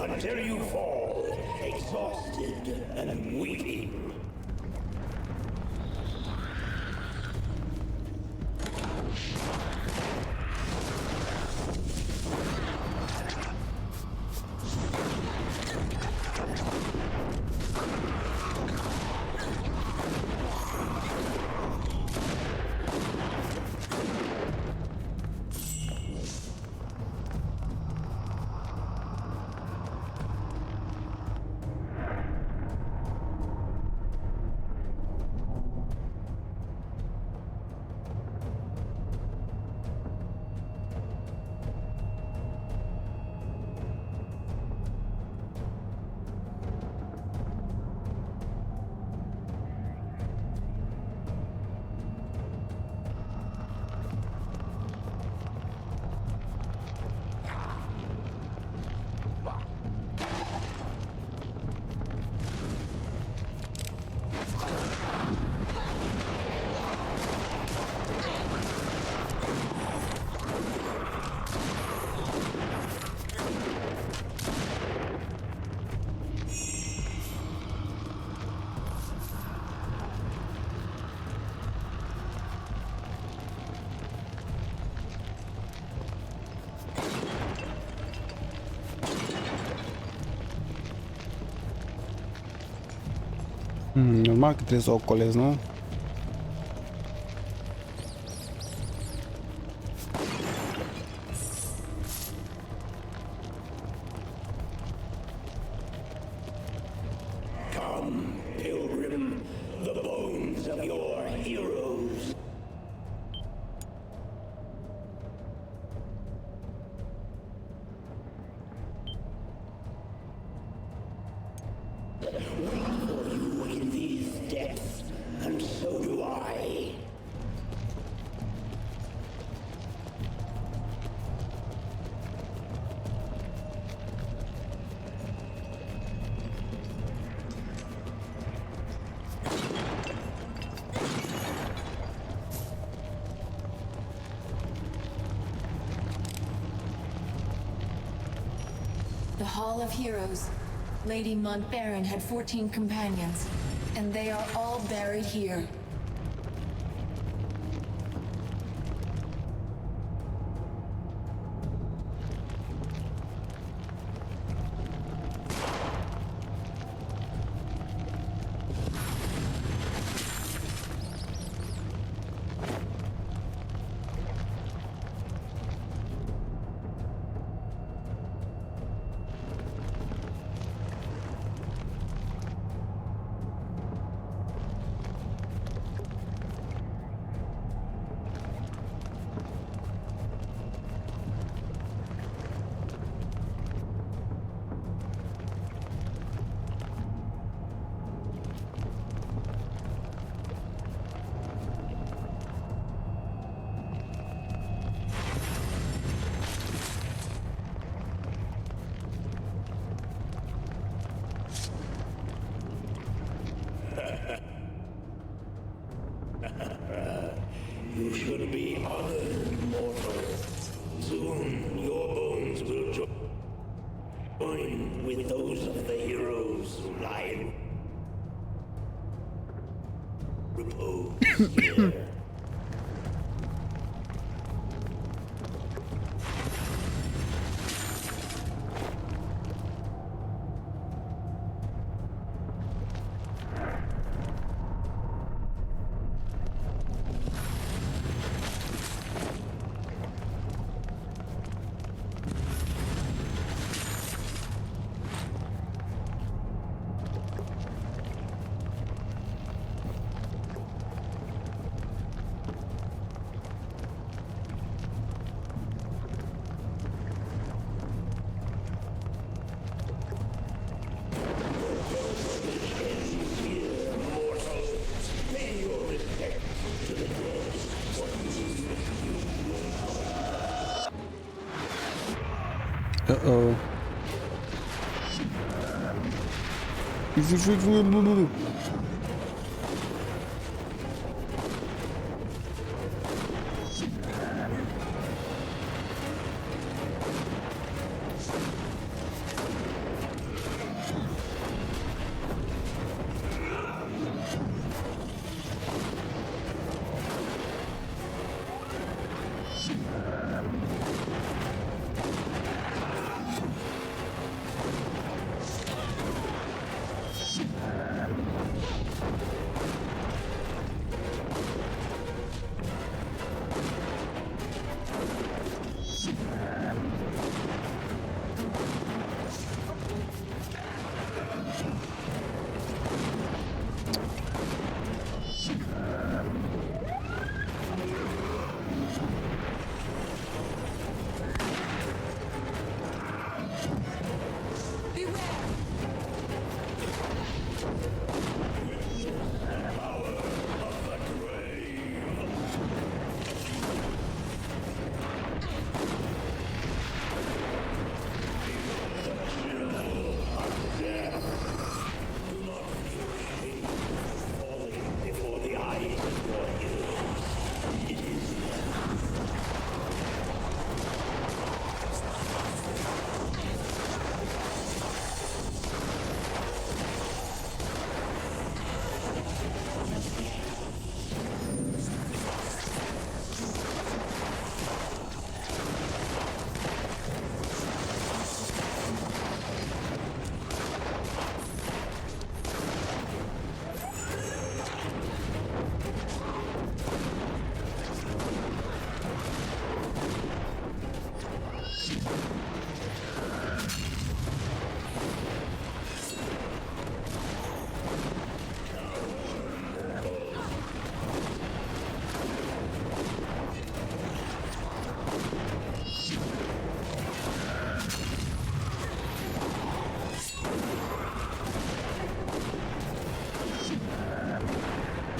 until you fall, exhausted and weeping.
Normal că trebuie să o colez, nu?
Come, pilgrim, the bones of your heroes. Wait for you in these depths, and so do I.
The Hall of Heroes. Lady Montbaron had 14 companions, and they are all buried here. You should be honored, mortal. Soon your bones will join with those of the heroes who lie in repose here.
Uh-oh.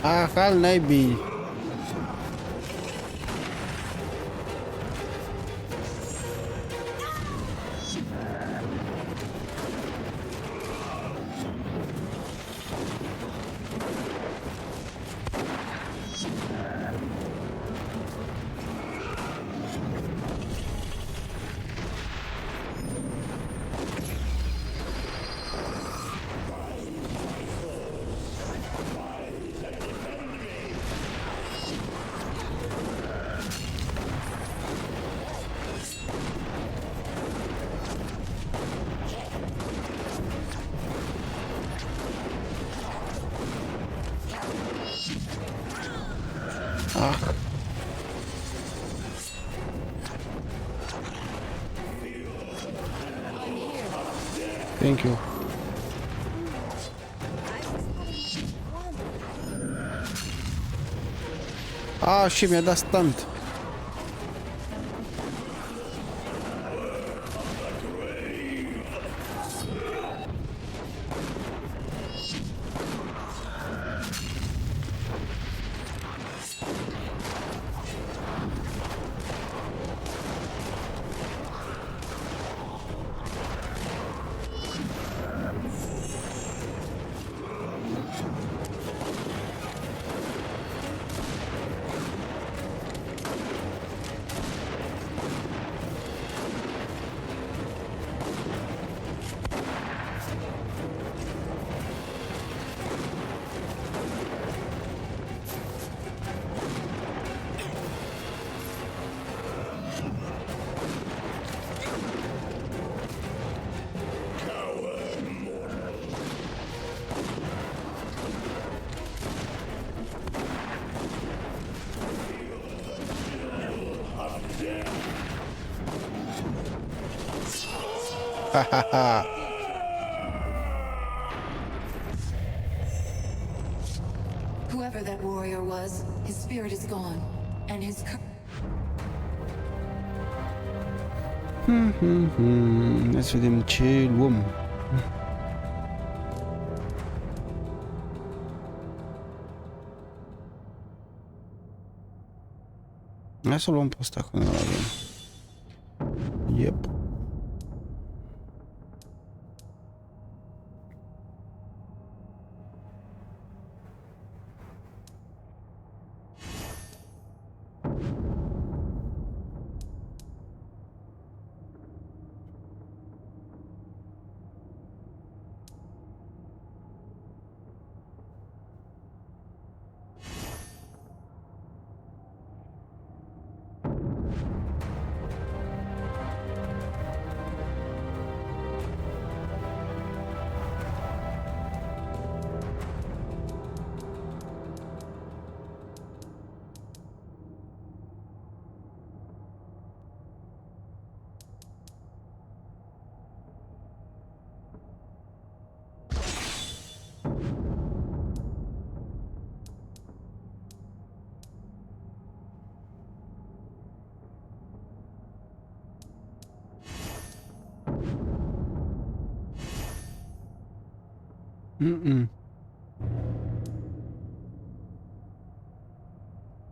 Ah, cal naibii. Ah. Thank you. Ah, și mi-a dat stunt. Ha ha ha.
Whoever that warrior was, his spirit is gone, and his
Hai să vedem ce luăm. Hai să luăm pe ăsta când îl avem. Yep.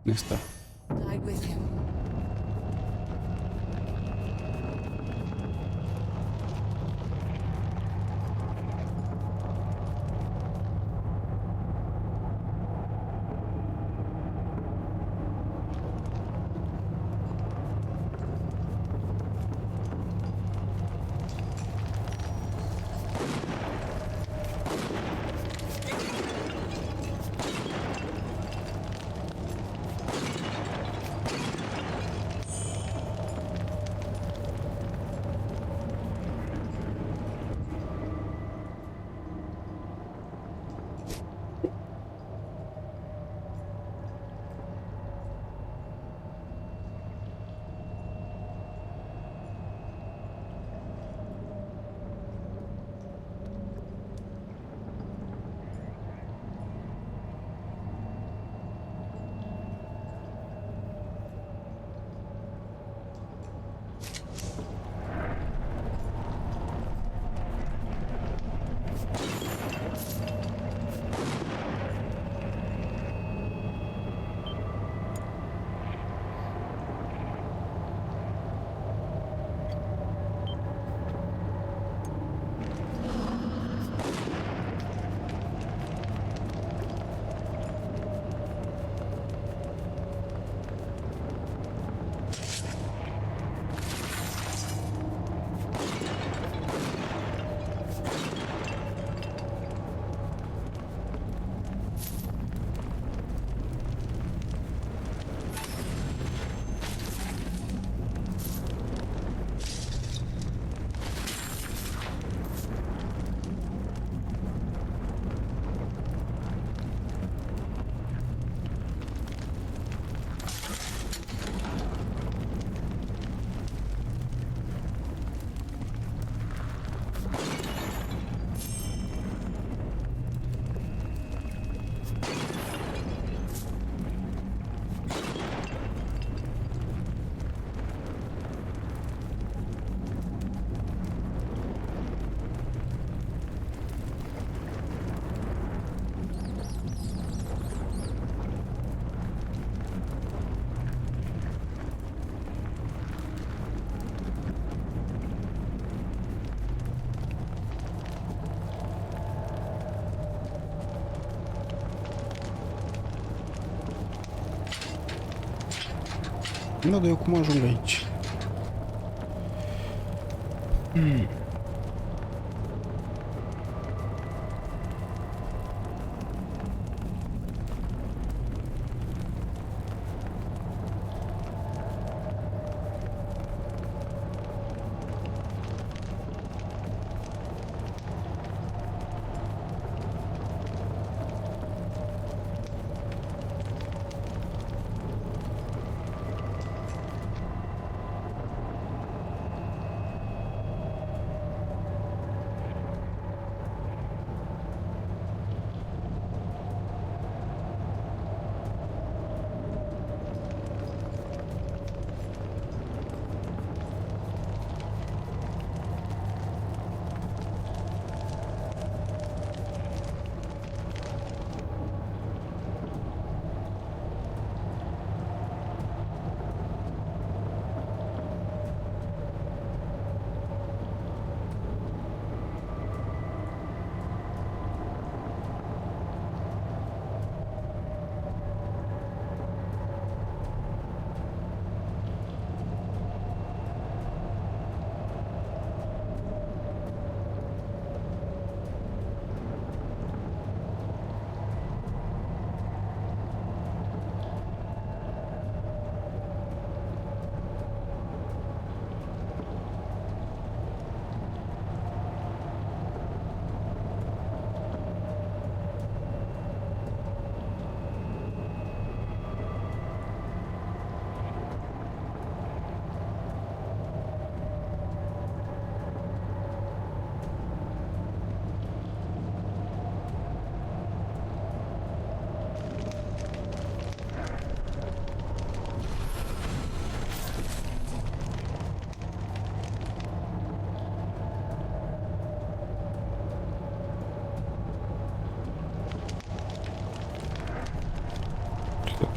Ăsta.
died with him.
Da, dar eu cum ajung aici?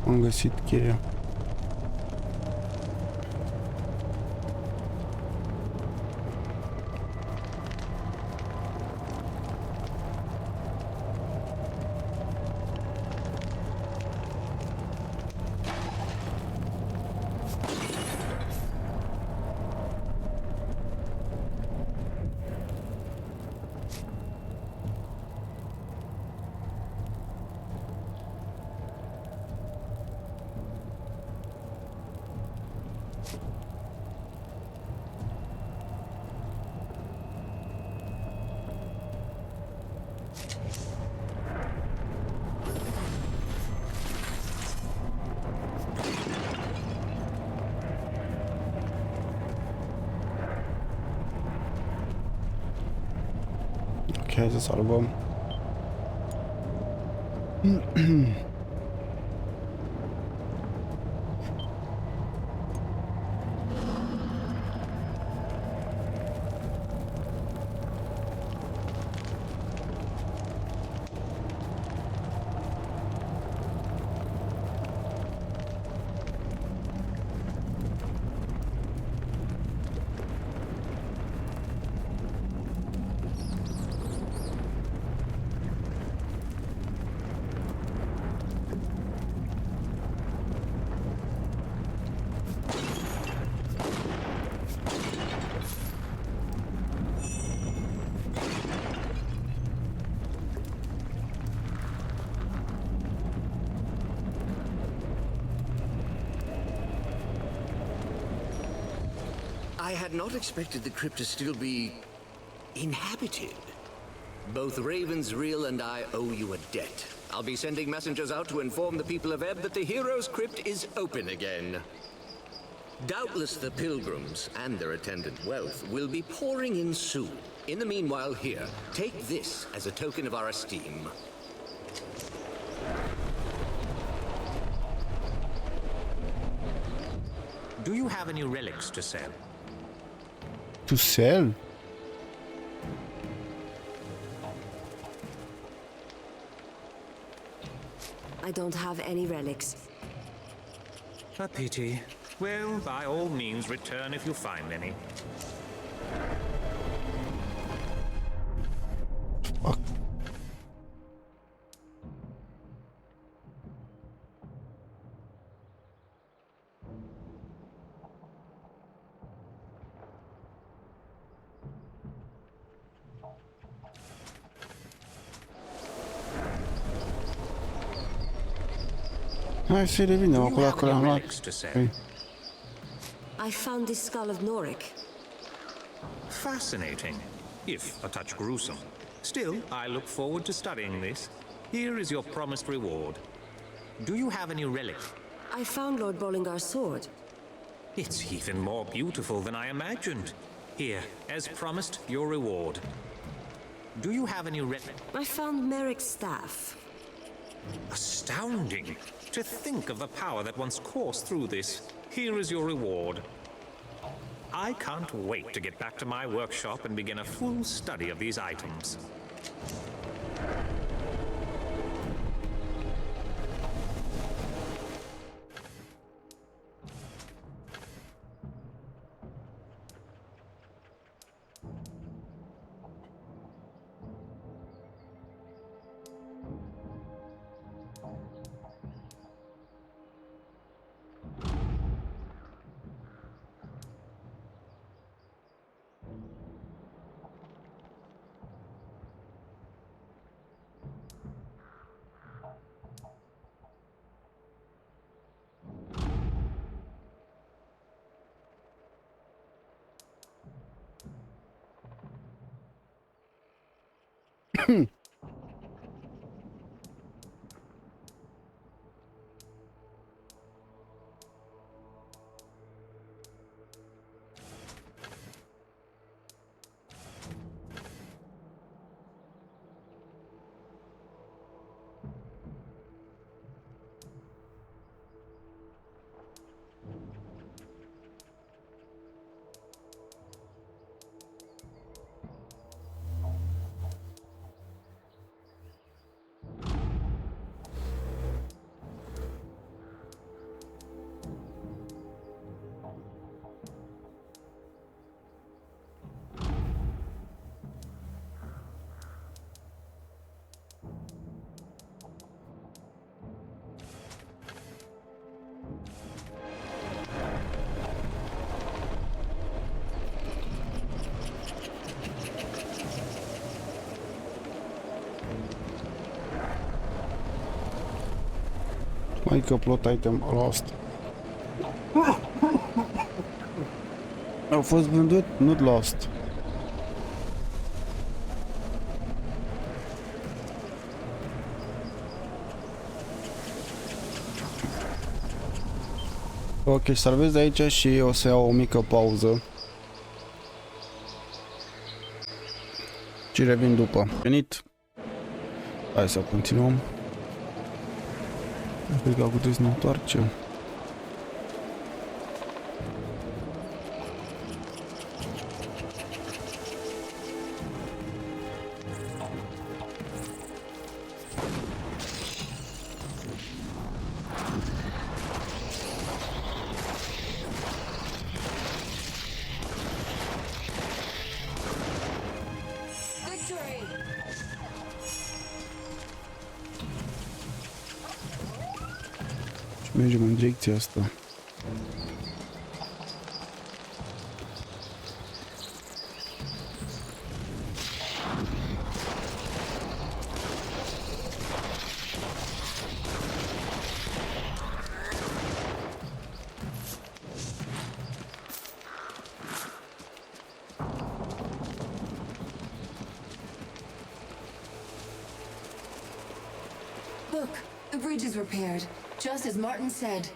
Am găsit cheia. Ok, hai să salvăm.
I had not expected the crypt to still be inhabited. Both Ravensreel and I owe you a debt. I'll be sending messengers out to inform the people of Ebb that the hero's crypt is open again. Doubtless the pilgrims and their attendant wealth will be pouring in soon. In the meanwhile, here, take this as a token of our esteem.
Do you have any relics to sell?
To sell?
I don't have any relics.
A pity. Well, by all means, return if you find any.
Fuck. Hai să revenim
Do you
acolo
have
că
any
l-am luat.
relics to sell?
Păi,
I found the skull of Norik.
Fascinating, if a touch gruesome. Still, I look forward to studying this. Here is your promised reward. Do you have any relic?
I found Lord Bollingar's sword.
It's even more beautiful than I imagined. Here, as promised, your reward. Do you have any relic?
I found Merrick's staff.
Astounding! To think of the power that once coursed through this. Here is your reward. I can't wait to get back to my workshop and begin a full study of these items.
Mai că plot item lost. Au fost vândut, not lost. Ok, salvez de aici și o să iau o mică pauză. Și revin după. Venit. Hai să continuăm. Cred că acum trebuie să ne întoarcem. Mergem în direcția asta.
Look, the bridge is repaired, just as Martin said.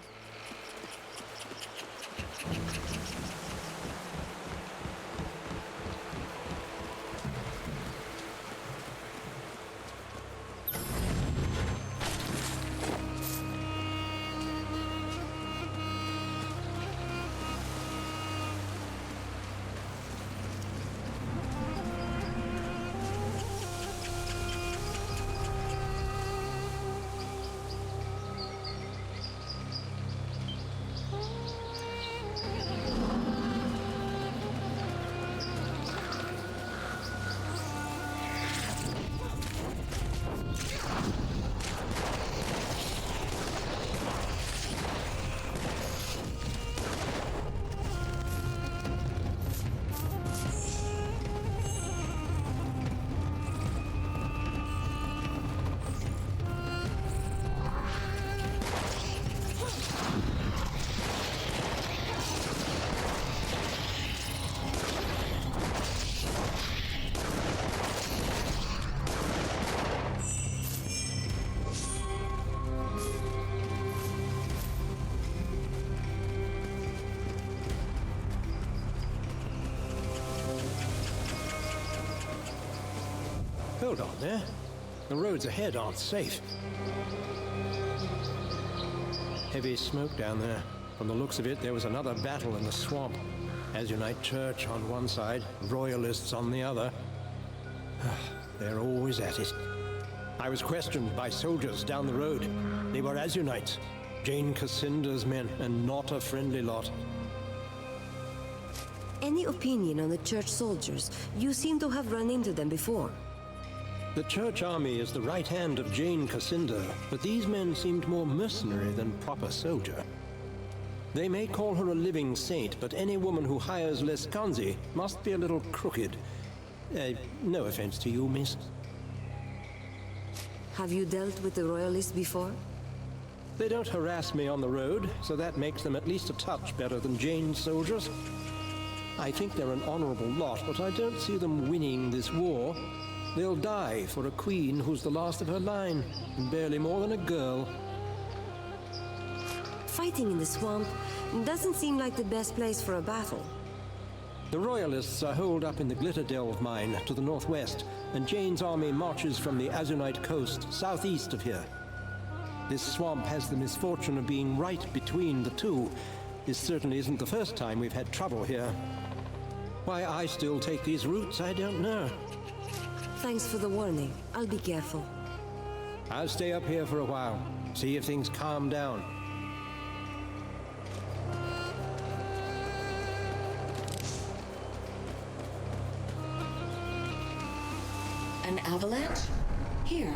Hold on there. The roads ahead aren't safe. Heavy smoke down there. From the looks of it, there was another battle in the swamp. Azunite Church on one side, Royalists on the other. They're always at it. I was questioned by soldiers down the road. They were Azunites, Jane Cassinder's men, and not a friendly lot.
Any opinion on the church soldiers? You seem to have run into them before.
The church army is the right hand of Jane Cassinder, but these men seemed more mercenary than proper soldier. They may call her a living saint, but any woman who hires Lescanzi must be a little crooked. No offense to you, miss.
Have you dealt with the Royalists before?
They don't harass me on the road, so that makes them at least a touch better than Jane's soldiers. I think they're an honorable lot, but I don't see them winning this war. They'll die for a queen who's the last of her line, and barely more than a girl.
Fighting in the swamp doesn't seem like the best place for a battle.
The Royalists are holed up in the Glitterdelve mine to the northwest, and Jane's army marches from the Azunite coast southeast of here. This swamp has the misfortune of being right between the two. This certainly isn't the first time we've had trouble here. Why I still take these routes, I don't know.
Thanks for the warning. I'll be careful.
I'll stay up here for a while, see if things calm down.
An avalanche? Here.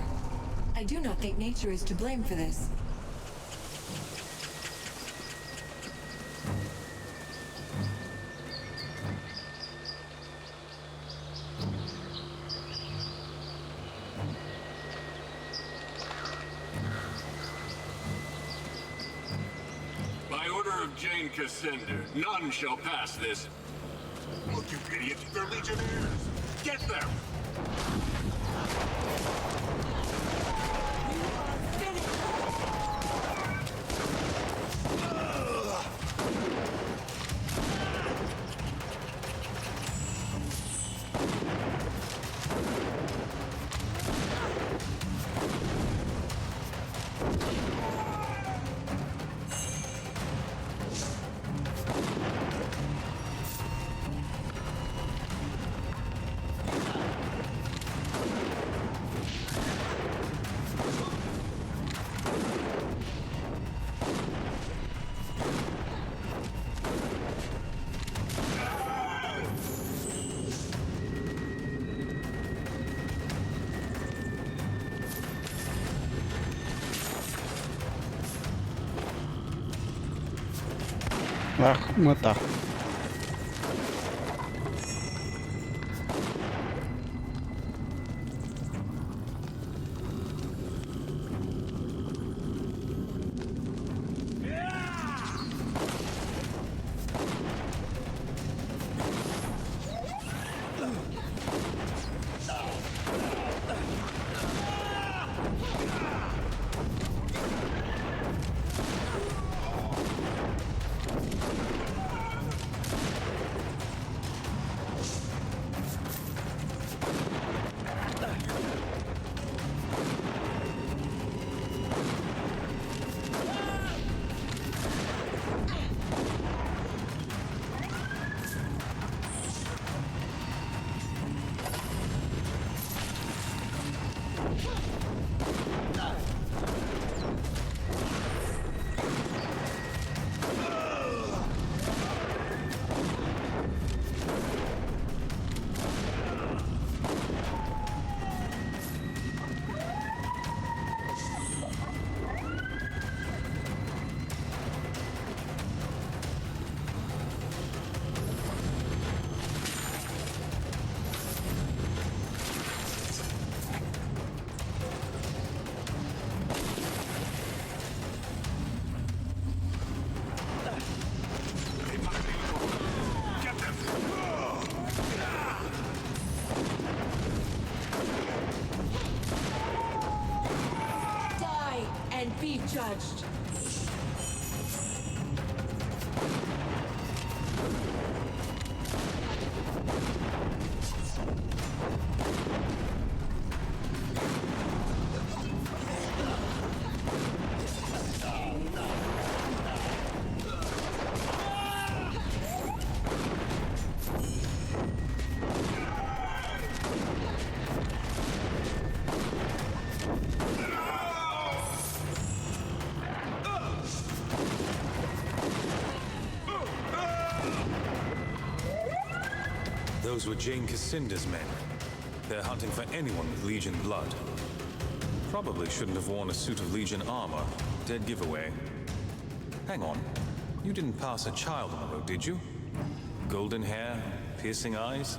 I do not think nature is to blame for this.
By order of Jane Cassinder, none shall pass this. Look, you idiots, they're legionnaires! Get them!
Ah, măta.
And be judged.
Those were Jane Cassinder's men. They're hunting for anyone with Legion blood. Probably shouldn't have worn a suit of Legion armor. Dead giveaway. Hang on. You didn't pass a child on the road, did you? Golden hair, piercing eyes?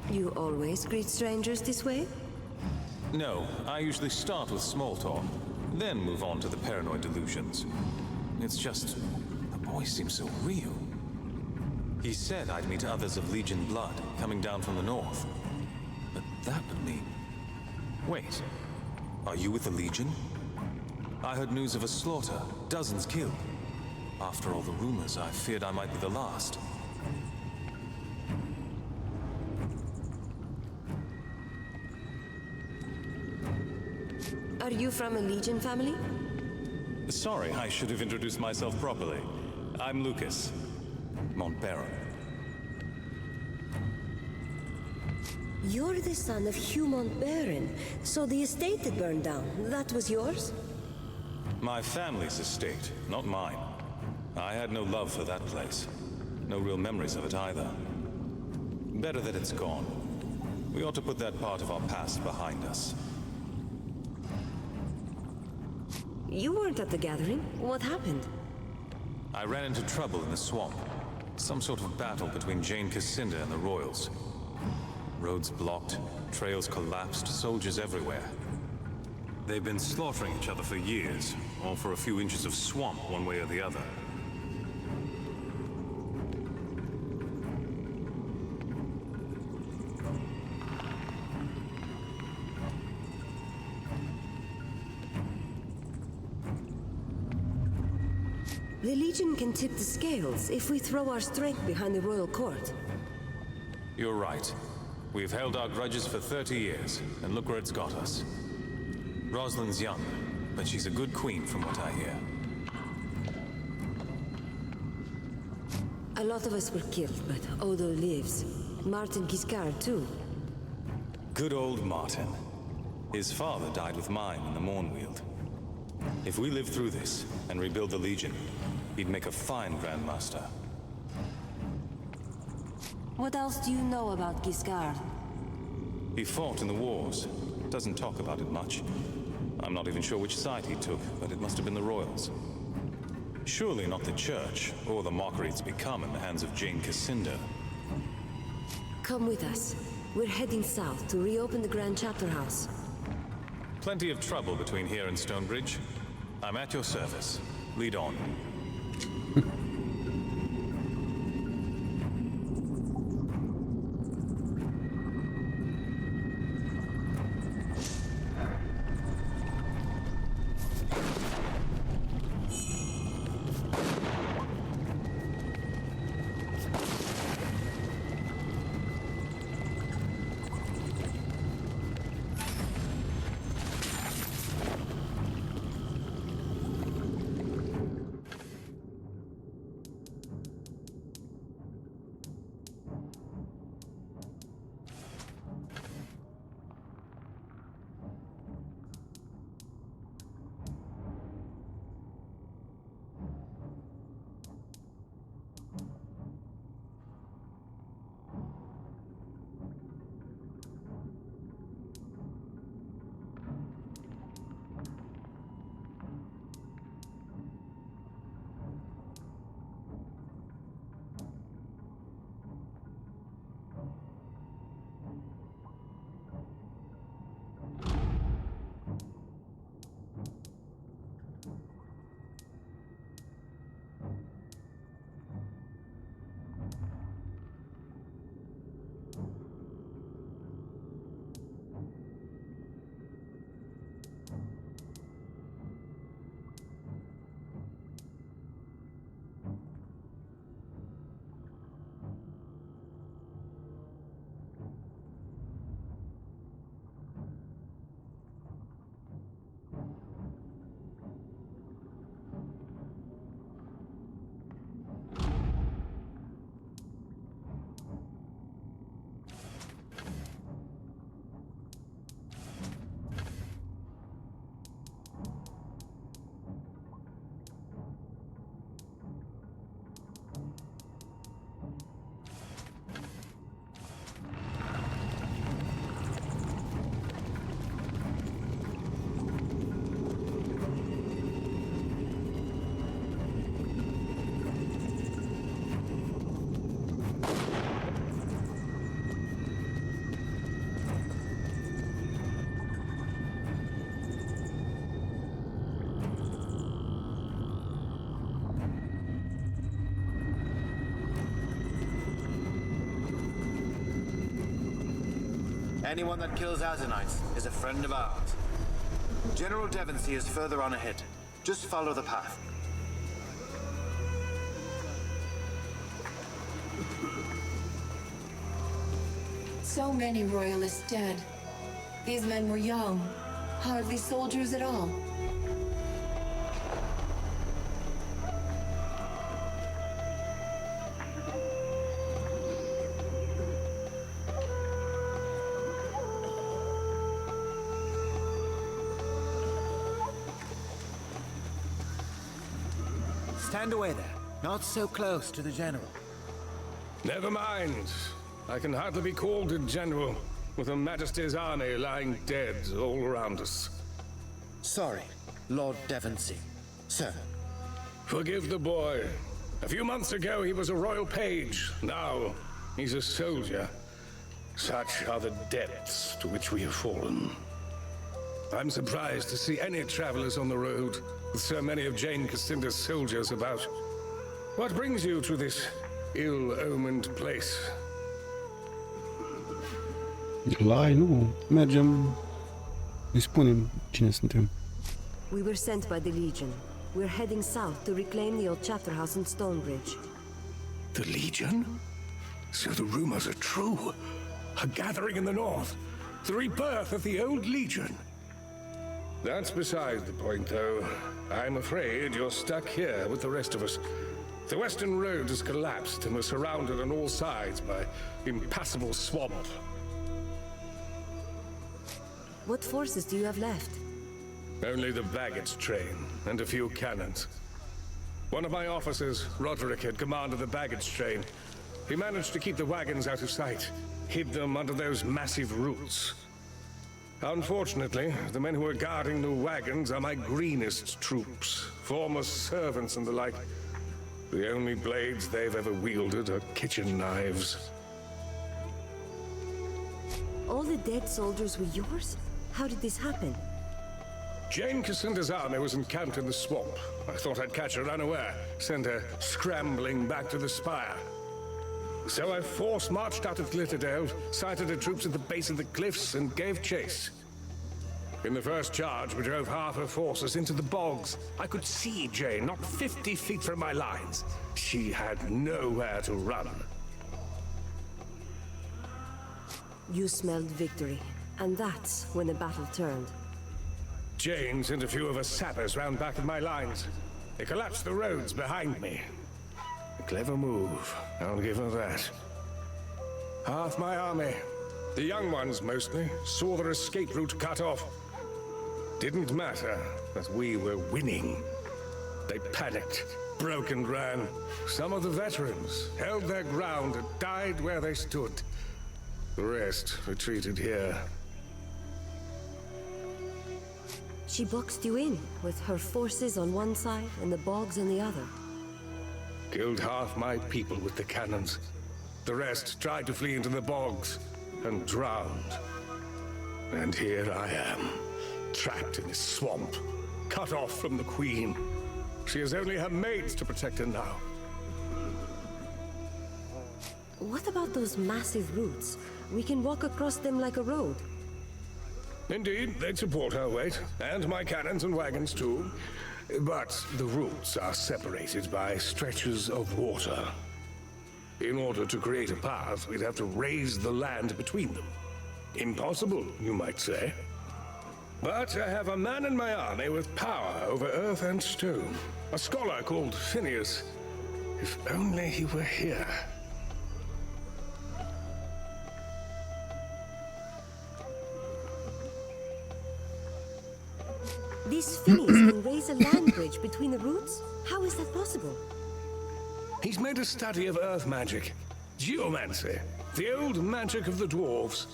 You always greet strangers this way?
No, I usually start with small talk, then move on to the paranoid delusions. It's just, the boy seems so real. He said I'd meet others of Legion blood coming down from the north. But that would mean... Wait, are you with the Legion? I heard news of a slaughter, dozens killed. After all the rumors, I feared I might be the last.
Are you from a Legion family?
Sorry, I should have introduced myself properly. I'm Lucas, Montbaron.
You're the son of Hugh Montbaron, so the estate that burned down, that was yours?
My family's estate, not mine. I had no love for that place. No real memories of it either. Better that it's gone. We ought to put that part of our past behind us.
You weren't at the gathering. What happened?
I ran into trouble in the swamp. Some sort of battle between Jane Cassinder and the Royals. Roads blocked, trails collapsed, soldiers everywhere. They've been slaughtering each other for years, all for a few inches of swamp one way or the other.
The Legion can tip the scales if we throw our strength behind the royal court.
You're right. We've held our grudges for 30 years, and look where it's got us. Rosalind's young, but she's a good queen from what I hear.
A lot of us were killed, but Odo lives. Martin Giscard, too.
Good old Martin. His father died with mine in the Mornweald. If we live through this and rebuild the Legion, he'd make a fine Grand Master.
What else do you know about Giscard?
He fought in the wars. Doesn't talk about it much. I'm not even sure which side he took, but it must have been the Royals. Surely not the Church, or the mockery it's become in the hands of Jane Cassinder.
Come with us. We're heading south to reopen the Grand Chapter House.
Plenty of trouble between here and Stonebridge. I'm at your service. Lead on.
Anyone that kills Azanites is a friend of ours. General Devonsey is further on ahead. Just follow the path.
So many royalists dead. These men were young, hardly soldiers at all.
Stand away there. Not so close to the General.
Never mind. I can hardly be called a general, with Her Majesty's army lying dead all around us.
Sorry, Lord Devonsey. Sir.
Forgive the boy. A few months ago he was a royal page. Now he's a soldier. Such are the depths to which we have fallen. I'm surprised to see any travelers on the road, with so many of Jane Cassinder's soldiers about. What brings you to this ill-omened place?
La ai nu, mergem, îi spunem cine suntem.
We were sent by the Legion. We're heading south to reclaim the old chapter house in Stonebridge.
The Legion? So the rumors are true. A gathering in the north. The rebirth of the old Legion. That's beside the point, though. I'm afraid you're stuck here with the rest of us. The western road has collapsed and we're surrounded on all sides by impassable swamp.
What forces do you have left?
Only the baggage train and a few cannons. One of my officers, Roderick, had commanded the baggage train. He managed to keep the wagons out of sight, hid them under those massive roots. Unfortunately, the men who are guarding the wagons are my greenest troops, former servants and the like. The only blades they've ever wielded are kitchen knives.
All the dead soldiers were yours? How did this happen?
Jane Cassinder's army was encamped in the swamp. I thought I'd catch her unaware, send her scrambling back to the spire. So I force-marched out of Glitterdale, sighted her troops at the base of the cliffs, and gave chase. In the first charge, we drove half her forces into the bogs. I could see Jane not 50 feet from my lines. She had nowhere to run.
You smelled victory, and that's when the battle turned.
Jane sent a few of her sappers round back of my lines. They collapsed the roads behind me. A clever move, I'll give her that. Half my army, the young ones mostly, saw their escape route cut off. Didn't matter that we were winning. They panicked, broke and ran. Some of the veterans held their ground and died where they stood. The rest retreated here.
She boxed you in, with her forces on one side and the bogs on the other.
Killed half my people with the cannons. The rest tried to flee into the bogs and drowned. And here I am, trapped in this swamp, cut off from the Queen. She has only her maids to protect her now.
What about those massive roots? We can walk across them like a road.
Indeed, they'd support her weight, and my cannons and wagons too. But the routes are separated by stretches of water. In order to create a path, we'd have to raise the land between them. Impossible, you might say. But I have a man in my army with power over earth and stone. A scholar called Phineas. If only he were here.
This Phineas can raise a land bridge between the roots? How is that possible?
He's made a study of earth magic. Geomancy. The old magic of the dwarves.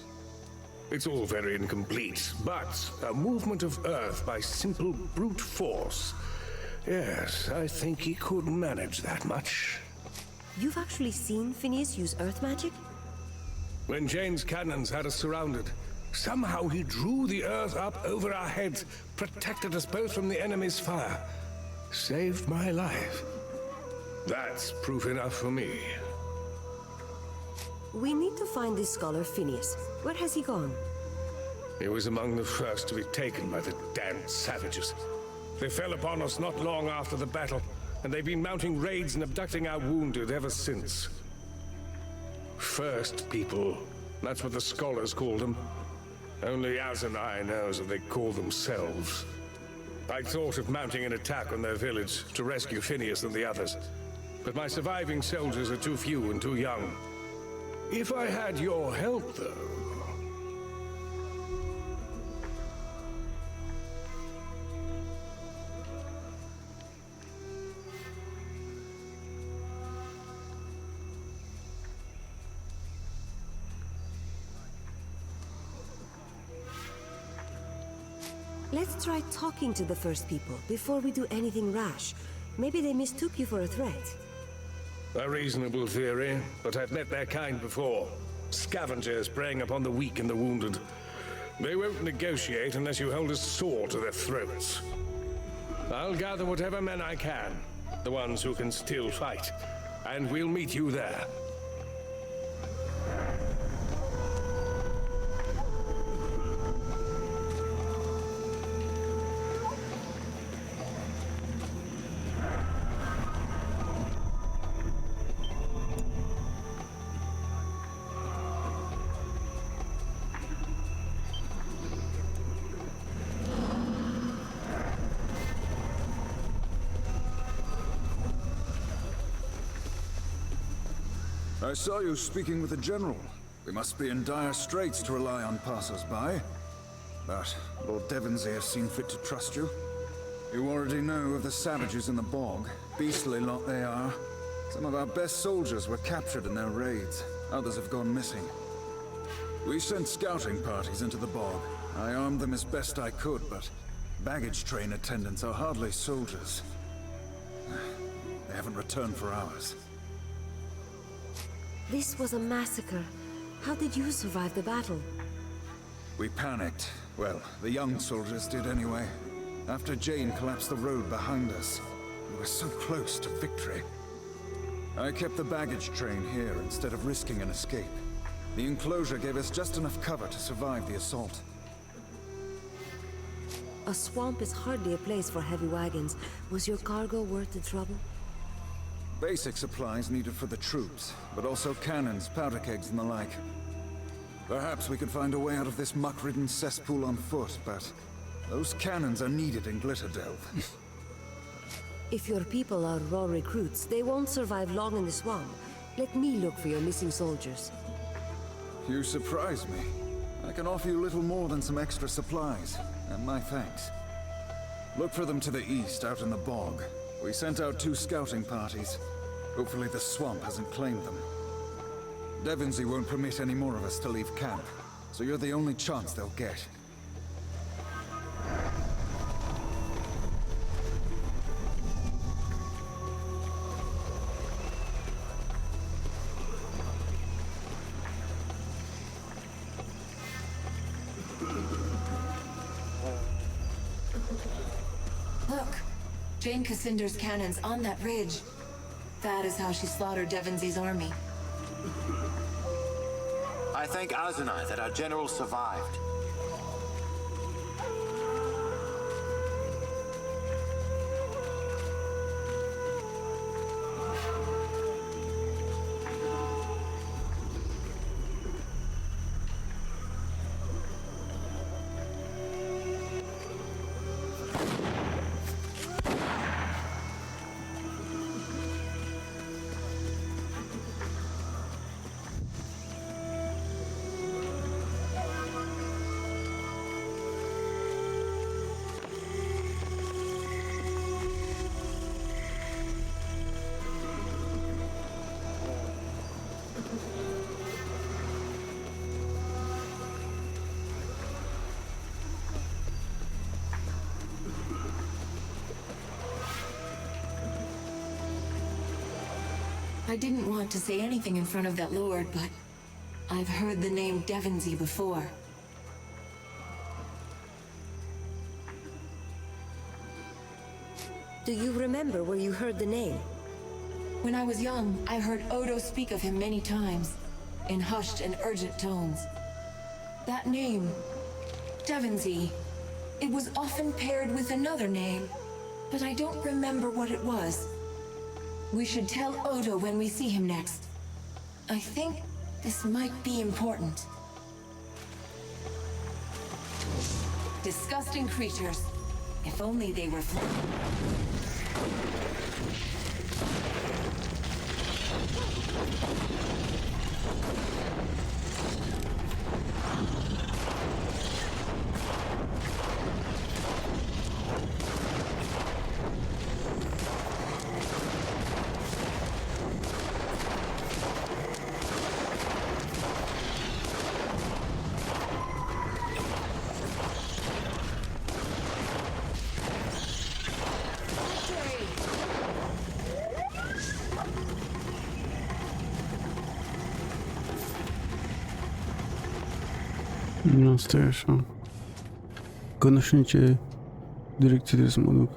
It's all very incomplete, but a movement of earth by simple brute force. Yes, I think he could manage that much.
You've actually seen Phineas use earth magic?
When Jane's cannons had us surrounded, somehow he drew the earth up over our heads, protected us both from the enemy's fire. Saved my life. That's proof enough for me.
We need to find this scholar Phineas. Where has he gone?
He was among the first to be taken by the damned savages. They fell upon us not long after the battle, and they've been mounting raids and abducting our wounded ever since. First people, that's what the scholars called them. Only Azanai knows what they call themselves. I thought of mounting an attack on their village to rescue Phineas and the others, but my surviving soldiers are too few and too young. If I had your help, though...
Let's try talking to the first people before we do anything rash. Maybe they mistook you for a threat.
A reasonable theory, but I've met their kind before. Scavengers preying upon the weak and the wounded. They won't negotiate unless you hold a sword to their throats. I'll gather whatever men I can, the ones who can still fight, and we'll meet you there.
I saw you speaking with the General. We must be in dire straits to rely on passers-by. But Lord Devonsey has seen fit to trust you. You already know of the savages in the bog. Beastly lot they are. Some of our best soldiers were captured in their raids. Others have gone missing. We sent scouting parties into the bog. I armed them as best I could, but baggage train attendants are hardly soldiers. They haven't returned for hours.
This was a massacre. How did you survive the battle?
We panicked. Well, the young soldiers did anyway. After Jane collapsed the road behind us, we were so close to victory. I kept the baggage train here instead of risking an escape. The enclosure gave us just enough cover to survive the assault.
A swamp is hardly a place for heavy wagons. Was your cargo worth the trouble?
Basic supplies needed for the troops, but also cannons, powder kegs, and the like. Perhaps we could find a way out of this muck-ridden cesspool on foot, but those cannons are needed in Glitterdelve.
If your people are raw recruits, they won't survive long in the swamp. Let me look for your missing soldiers.
You surprise me. I can offer you little more than some extra supplies, and my thanks. Look for them to the east, out in the bog. We sent out 2 scouting parties. Hopefully the swamp hasn't claimed them. Devonsey won't permit any more of us to leave camp, so you're the only chance they'll get.
Look! Jane Cassinder's cannons on that ridge. That is how she slaughtered Devonsey's army.
I thank Azanai that our general survived.
I didn't want to say anything in front of that lord, but I've heard the name Devonsey before.
Do you remember where you heard the name?
When I was young, I heard Odo speak of him many times. in hushed and urgent tones. That name, Devonsey, it was often paired with another name, but I don't remember what it was. We should tell Odo when we see him next. I think this might be important. Disgusting creatures. If only they were
Nu, stai așa. Că nu știu în ce direcție trebuie să mă duc.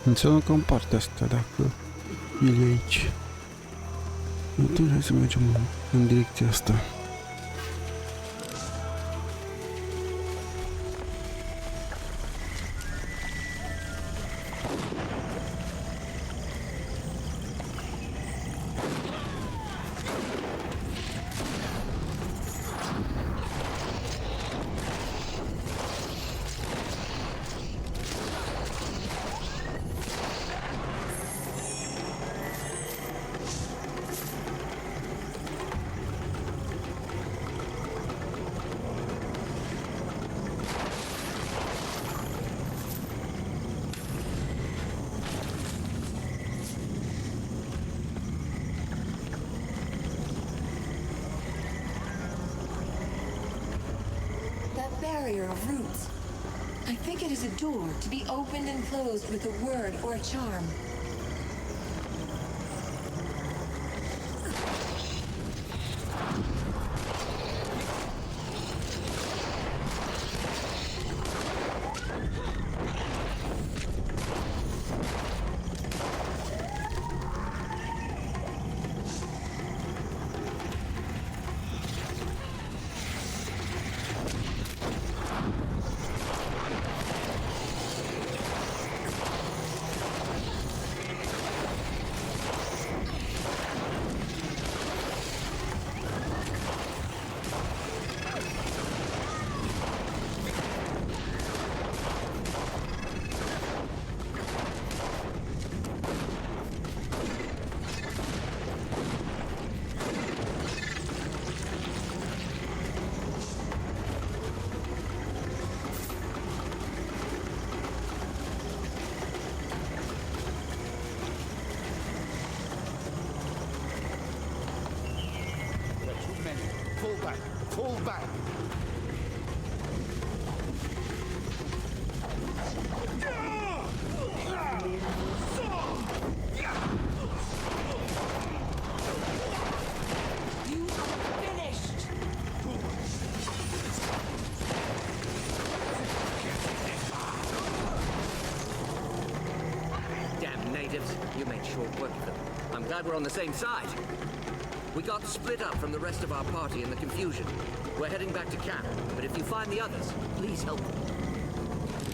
Înseamnă că în partea asta, dacă el e aici. Atunci hai să mergem în direcția asta.
Barrier of roots. I think it is a door to be opened and closed with a word or a charm.
Fall back!
You are finished!
Damn natives. You made short work of them. I'm glad we're on the same side. We got split up from the rest of our party in the confusion. We're heading back to camp, but if you find the others, please help them.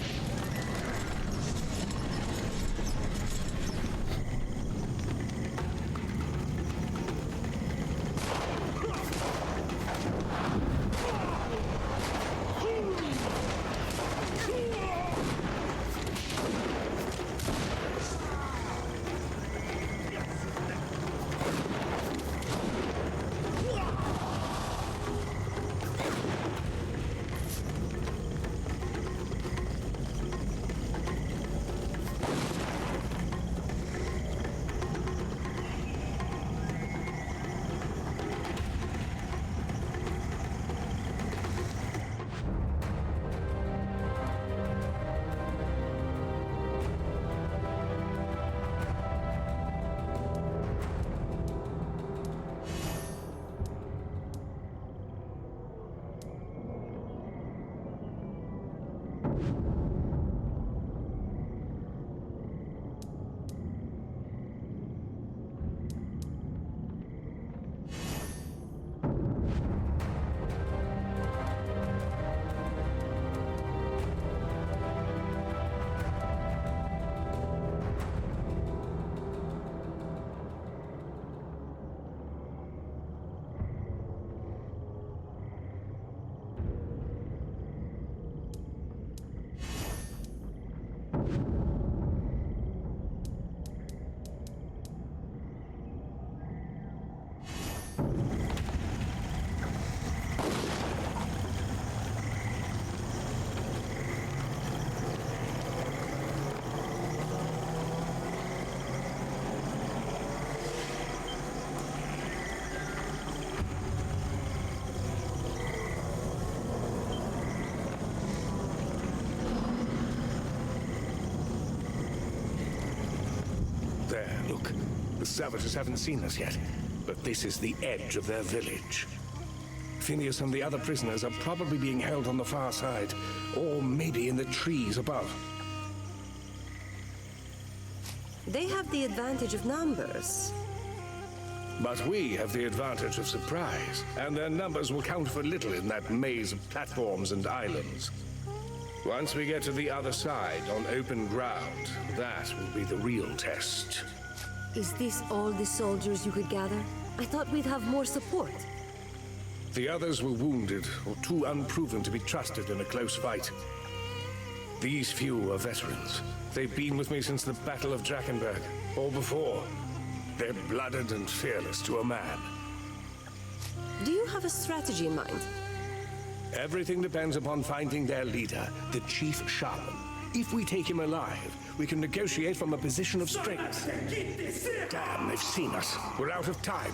servitors haven't seen us yet, but this is the edge of their village. Phineas and the other prisoners are probably being held on the far side, or maybe in the trees above.
They have the advantage of numbers.
But we have the advantage of surprise, and their numbers will count for little in that maze of platforms and islands. Once we get to the other side, on open ground, that will be the real test.
Is this all the soldiers you could gather? I thought we'd have more support.
The others were wounded, or too unproven to be trusted in a close fight. These few are veterans. They've been with me since the Battle of Drakkenberg, or before. They're blooded and fearless to a man.
Do you have a strategy in mind?
Everything depends upon finding their leader, the Chief Shaman. If we take him alive, we can negotiate from a position of strength. Damn, they've seen us. We're out of time.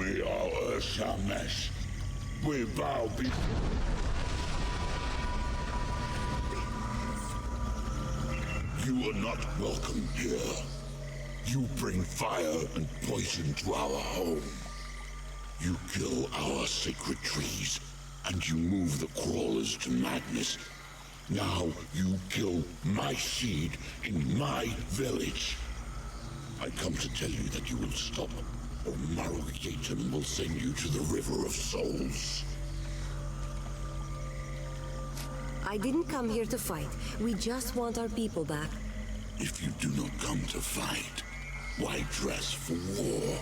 We are Shamesh. We bow before... You are not welcome here. You bring fire and poison to our home. You kill our sacred trees, and you move the crawlers to madness. Now you kill my seed in my village. I come to tell you that you will stop, or Maruyatum will send you to the River of Souls.
I didn't come here to fight. We just want our people back.
If you do not come to fight, why dress for war?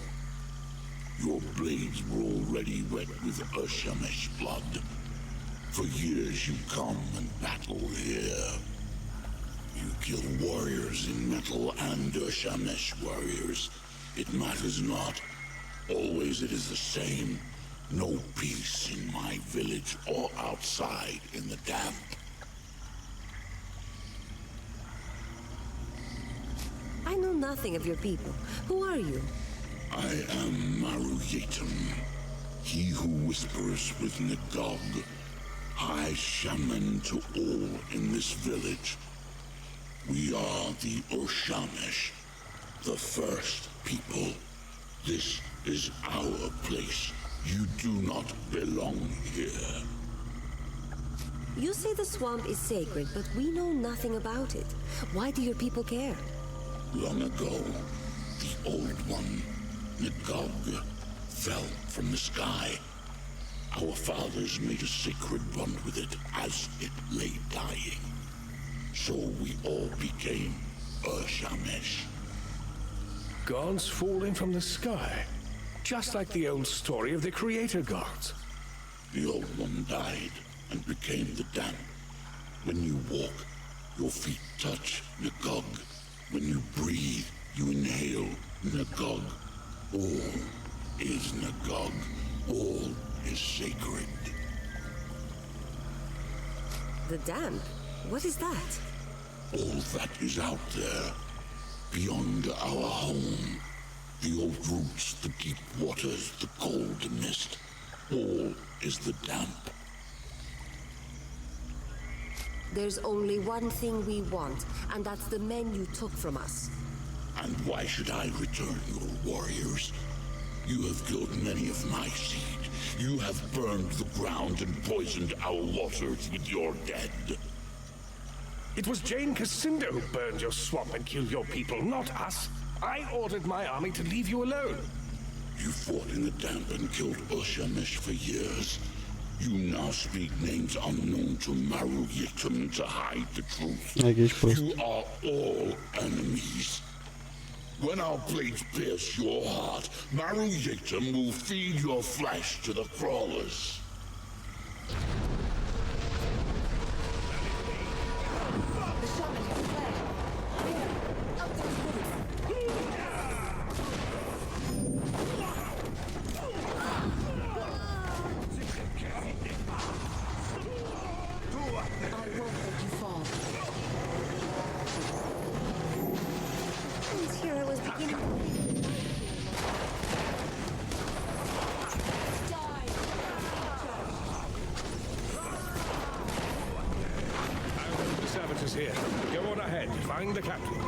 Your blades were already wet with Urshamesh blood. For years you come and battle here. You kill warriors in metal and Urshamesh warriors. It matters not. Always it is the same. No peace in my village or outside in the damp.
I know nothing of your people. Who are you?
I am Maruyatum, he who whispers with Nagog, high shaman to all in this village. We are the Urshamesh, the first people. This is our place. You do not belong here.
You say the swamp is sacred, but we know nothing about it. Why do your people care?
Long ago, the Old One, Nagog, fell from the sky. Our fathers made a sacred bond with it as it lay dying. So we all became Urshamesh.
Gods falling from the sky? Just like the old story of the creator gods.
The Old One died and became the damp. When you walk, your feet touch Nagog. When you breathe, you inhale Nagog. All is Nagog. All is sacred.
The damp? What is that?
All that is out there, beyond our home. The old roots, the deep waters, the cold mist. All is the damp.
There's only one thing we want, and that's the men you took from us.
And why should I return your warriors? You have killed many of my seed. You have burned the ground and poisoned our waters with your dead.
It was Jane Cassinda who burned your swamp and killed your people, not us. I ordered my army to leave you alone.
You fought in the damp and killed Urshamesh for years. You now speak names unknown to Maruyatum to hide the truth. You are all enemies. When our blades pierce your heart, Maruyatum will feed your flesh to the crawlers.
The shaman has fled. There, up those woods. I won't let you fall.
And here I was beginning.
The servitors here. Go on ahead. Find the captain.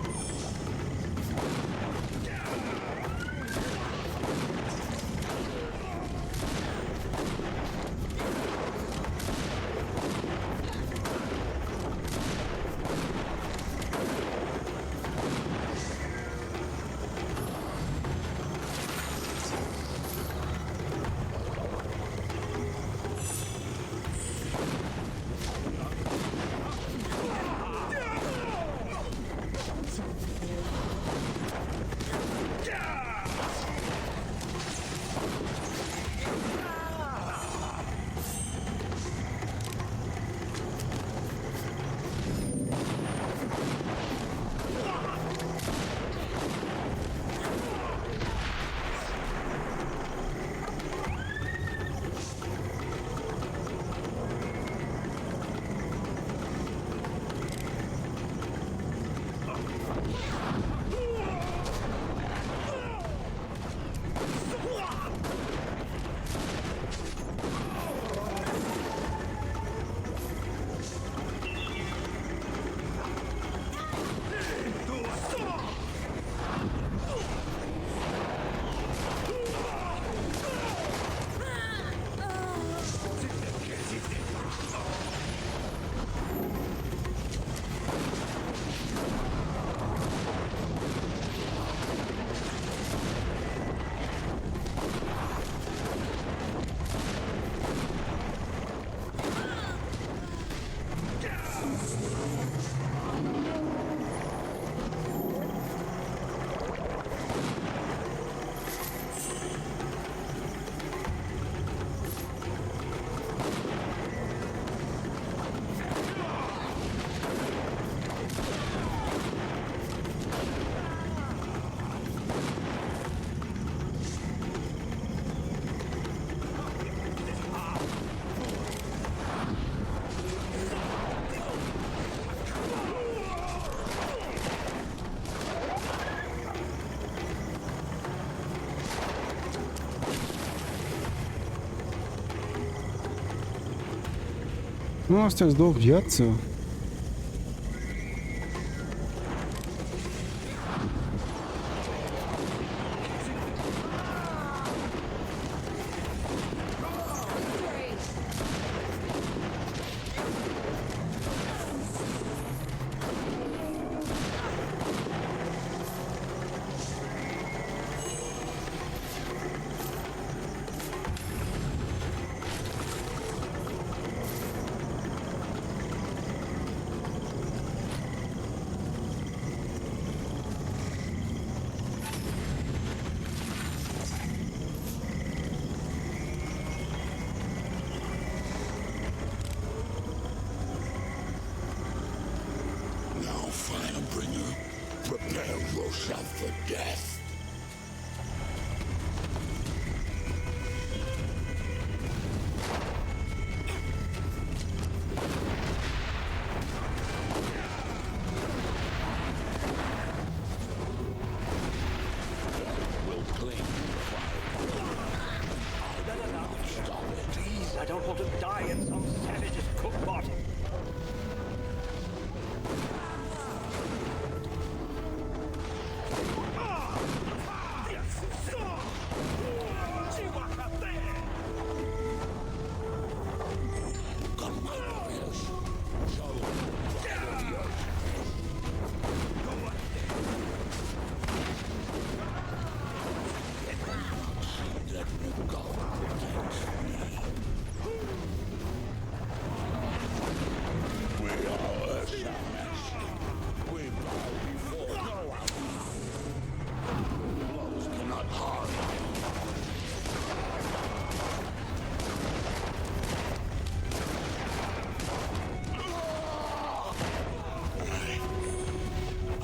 Nu, astea-s două viață.
Now, Firebringer, prepare yourself for death.
Will cling.
No. Stop it. Please, I don't want to die in some savage's cookpot.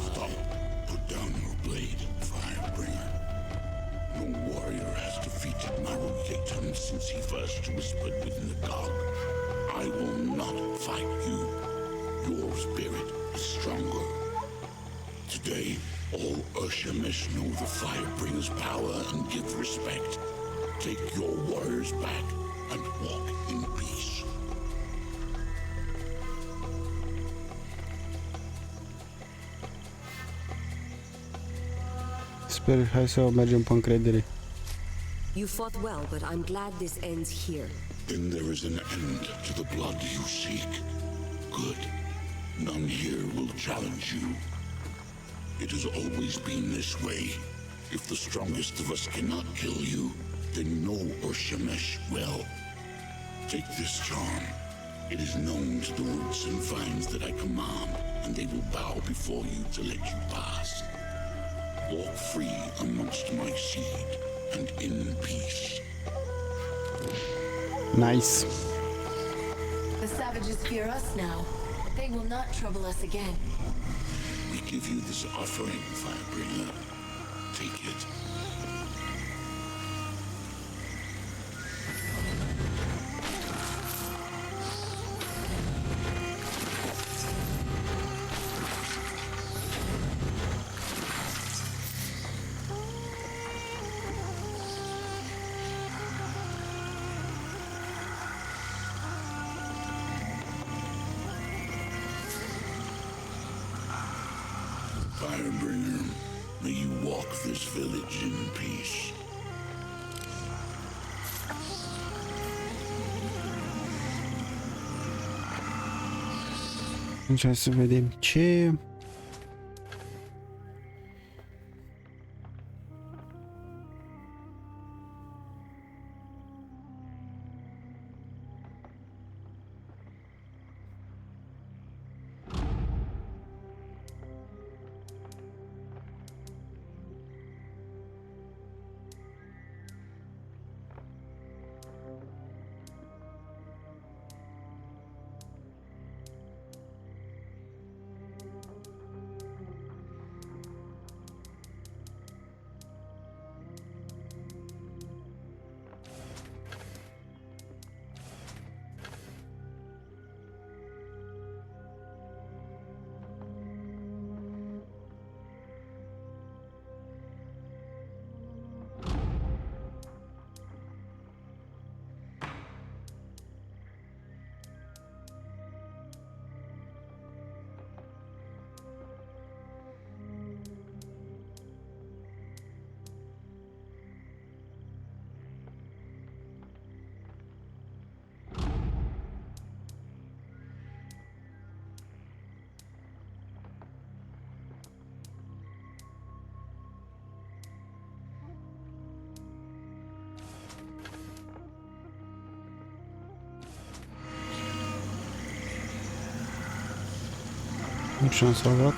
Stop. Put down your blade, Firebringer. No warrior has defeated Maruyetum since he first whispered within the dark. I will not fight you. Your spirit is stronger. Today, all Urshemesh know the Firebringer's power and give respect. Take your warriors back and walk in peace.
Sper, hai să mergem pe încredere.
You fought well, but I'm glad this ends here.
Then there is an end to the blood you seek. Good. None here will challenge you. It has always been this way. If the strongest of us cannot kill you, then know Urshemesh well. Take this charm. It is known to the roots and vines that I command, and they will bow before you to let you pass. Walk free amongst my seed, and in peace.
Nice.
The savages fear us now. They will not trouble us again.
We give you this offering, Firebringer. Take it. Firebringer, may you walk this village in peace.
Deci hai să vedem ce... Nu ce am salvat?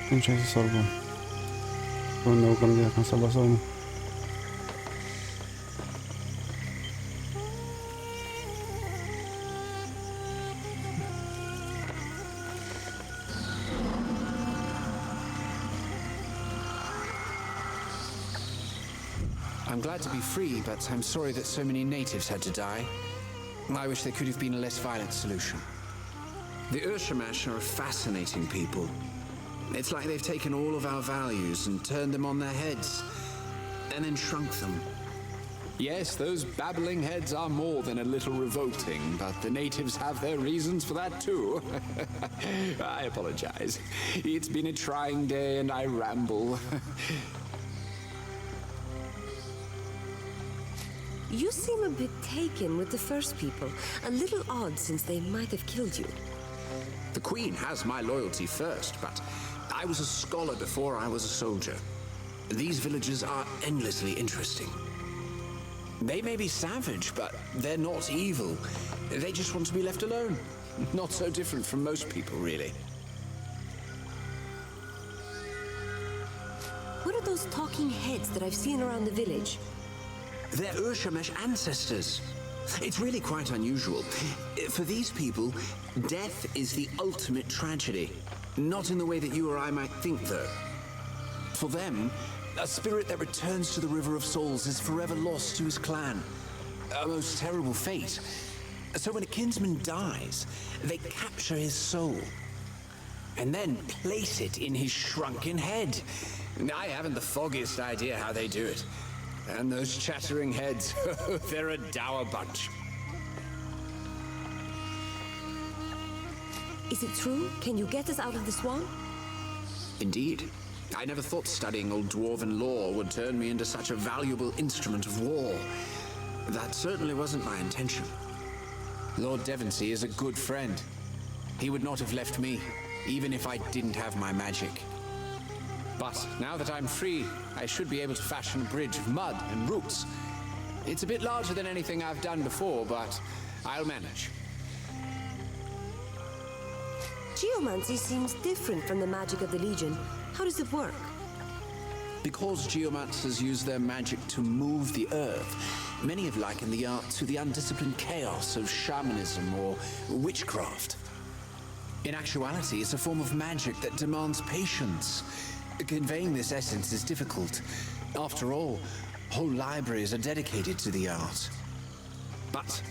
Atunci hai să salvăm. Unde au gândit dacă am salvat sau nu.
I'm glad to be free, but I'm sorry that so many natives had to die. I wish there could have been a less violent solution. The Urshamash are a fascinating people. It's like they've taken all of our values and turned them on their heads, and then shrunk them. Yes, those babbling heads are more than a little revolting, but the natives have their reasons for that too. I apologize. It's been a trying day and I ramble.
You seem a bit taken with the first people. A little odd since they might have killed you.
The Queen has my loyalty first, but I was a scholar before I was a soldier. These villagers are endlessly interesting. They may be savage, but they're not evil. They just want to be left alone. Not so different from most people, really.
What are those talking heads that I've seen around the village?
They're Urshamesh ancestors. It's really quite unusual. For these people, death is the ultimate tragedy. Not in the way that you or I might think, though. For them, a spirit that returns to the River of Souls is forever lost to his clan. A most terrible fate. So when a kinsman dies, they capture his soul and then place it in his shrunken head. I haven't the foggiest idea how they do it. And those chattering heads, they're a dour bunch.
Is it true? Can you get us out of the swamp?
Indeed. I never thought studying old dwarven lore would turn me into such a valuable instrument of war. That certainly wasn't my intention. Lord Devonsey is a good friend. He would not have left me, even if I didn't have my magic. But now that I'm free, I should be able to fashion a bridge of mud and roots. It's a bit larger than anything I've done before, but I'll manage.
Geomancy seems different from the magic of the Legion. How does it work?
Because geomancers use their magic to move the earth, many have likened the art to the undisciplined chaos of shamanism or witchcraft. In actuality, it's a form of magic that demands patience. Conveying this essence is difficult. After all, whole libraries are dedicated to the art. But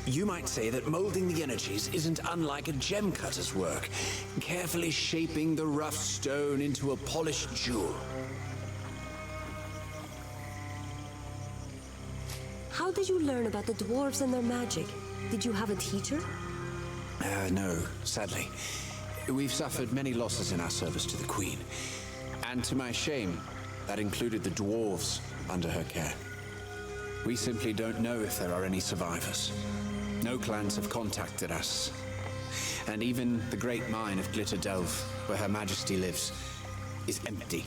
you might say that molding the energies isn't unlike a gem cutter's work, carefully shaping the rough stone into a polished jewel.
How did you learn about the dwarves and their magic? Did you have a teacher?
No, sadly. We've suffered many losses in our service to the Queen. And to my shame, that included the dwarves under her care. We simply don't know if there are any survivors. No clans have contacted us. And even the great mine of Glitter Delve, where Her Majesty lives, is empty.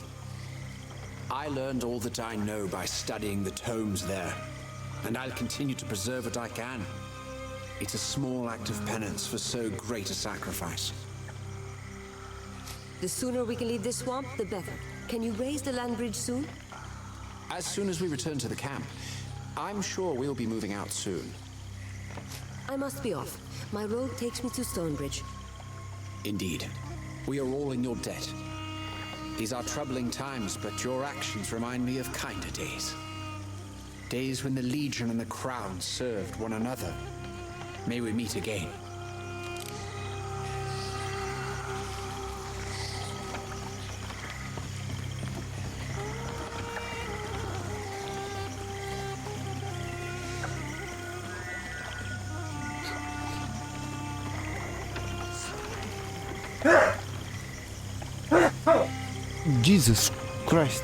I learned all that I know by studying the tomes there, and I'll continue to preserve what I can. It's a small act of penance for so great a sacrifice.
The sooner we can leave this swamp, the better. Can you raise the land bridge soon?
As soon as we return to the camp, I'm sure we'll be moving out soon.
I must be off. My road takes me to Stonebridge.
Indeed. We are all in your debt. These are troubling times, but your actions remind me of kinder days. Days when the Legion and the Crown served one another. May we meet again.
Jesus Christ.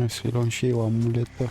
Hai să-i luăm și eu amuletă.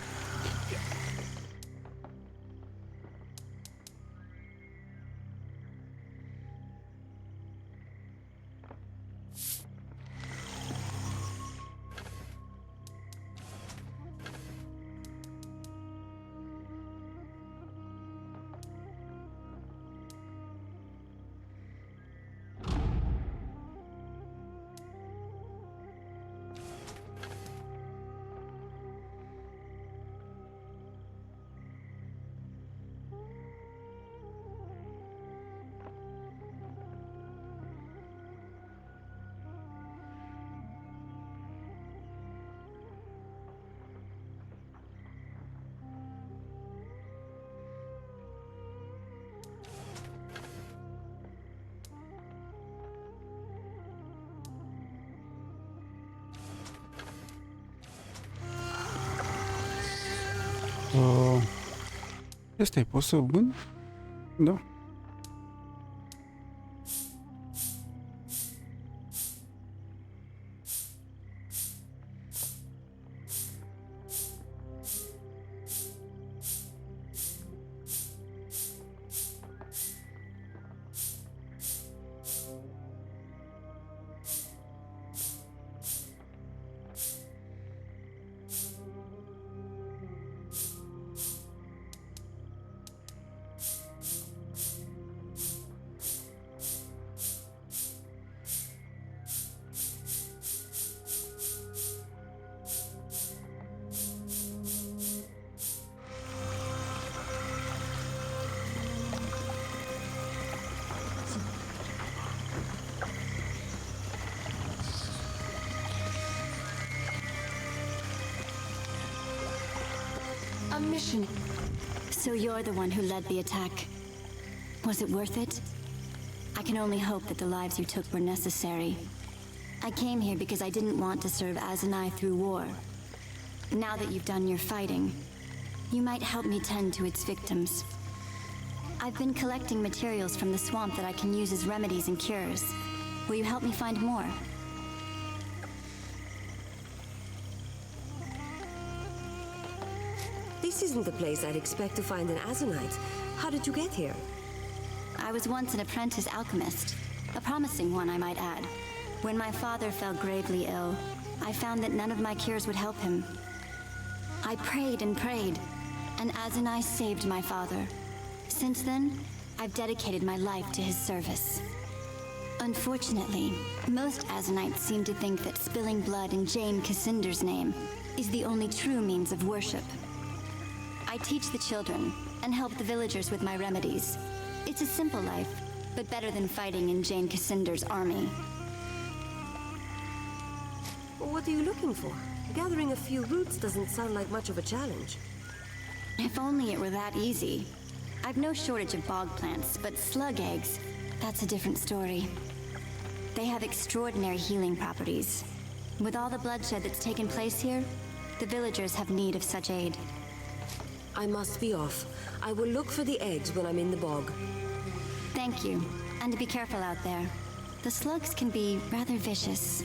Asta e, pot să vând? Da.
A mission.
So you're the one who led the attack. Was it worth it? I can only hope that the lives you took were necessary. I came here because I didn't want to serve Azanai through war. Now that you've done your fighting, you might help me tend to its victims. I've been collecting materials from the swamp that I can use as remedies and cures. Will you help me find more?
This isn't the place I'd expect to find an Azanite. How did you get here?
I was once an apprentice alchemist. A promising one, I might add. When my father fell gravely ill, I found that none of my cures would help him. I prayed and prayed, and Azanai saved my father. Since then, I've dedicated my life to his service. Unfortunately, most Azanites seem to think that spilling blood in Jane Cassinder's name is the only true means of worship. I teach the children and help the villagers with my remedies. It's a simple life, but better than fighting in Jane Cassinder's army.
What are you looking for? Gathering a few roots doesn't sound like much of a challenge.
If only it were that easy. I've no shortage of bog plants, but slug eggs, that's a different story. They have extraordinary healing properties. With all the bloodshed that's taken place here, the villagers have need of such aid.
I must be off. I will look for the eggs when I'm in the bog.
Thank you. And be careful out there. The slugs can be rather vicious.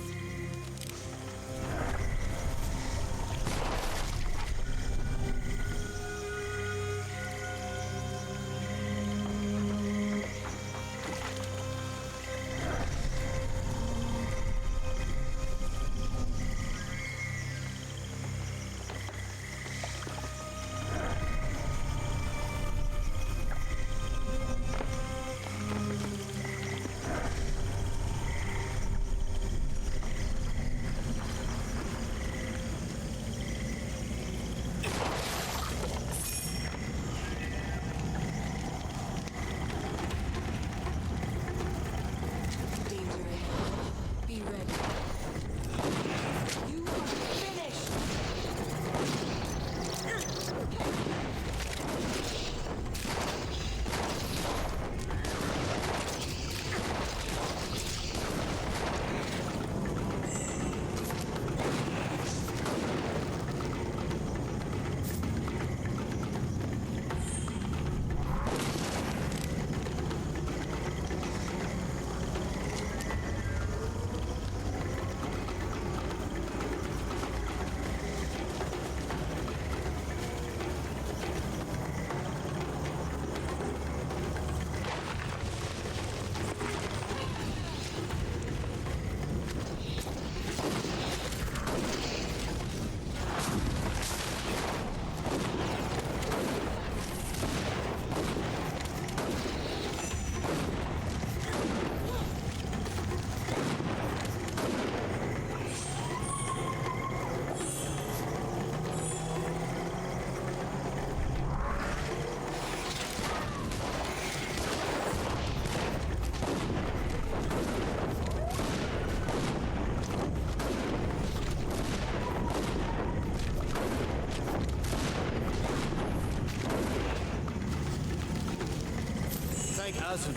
Asun,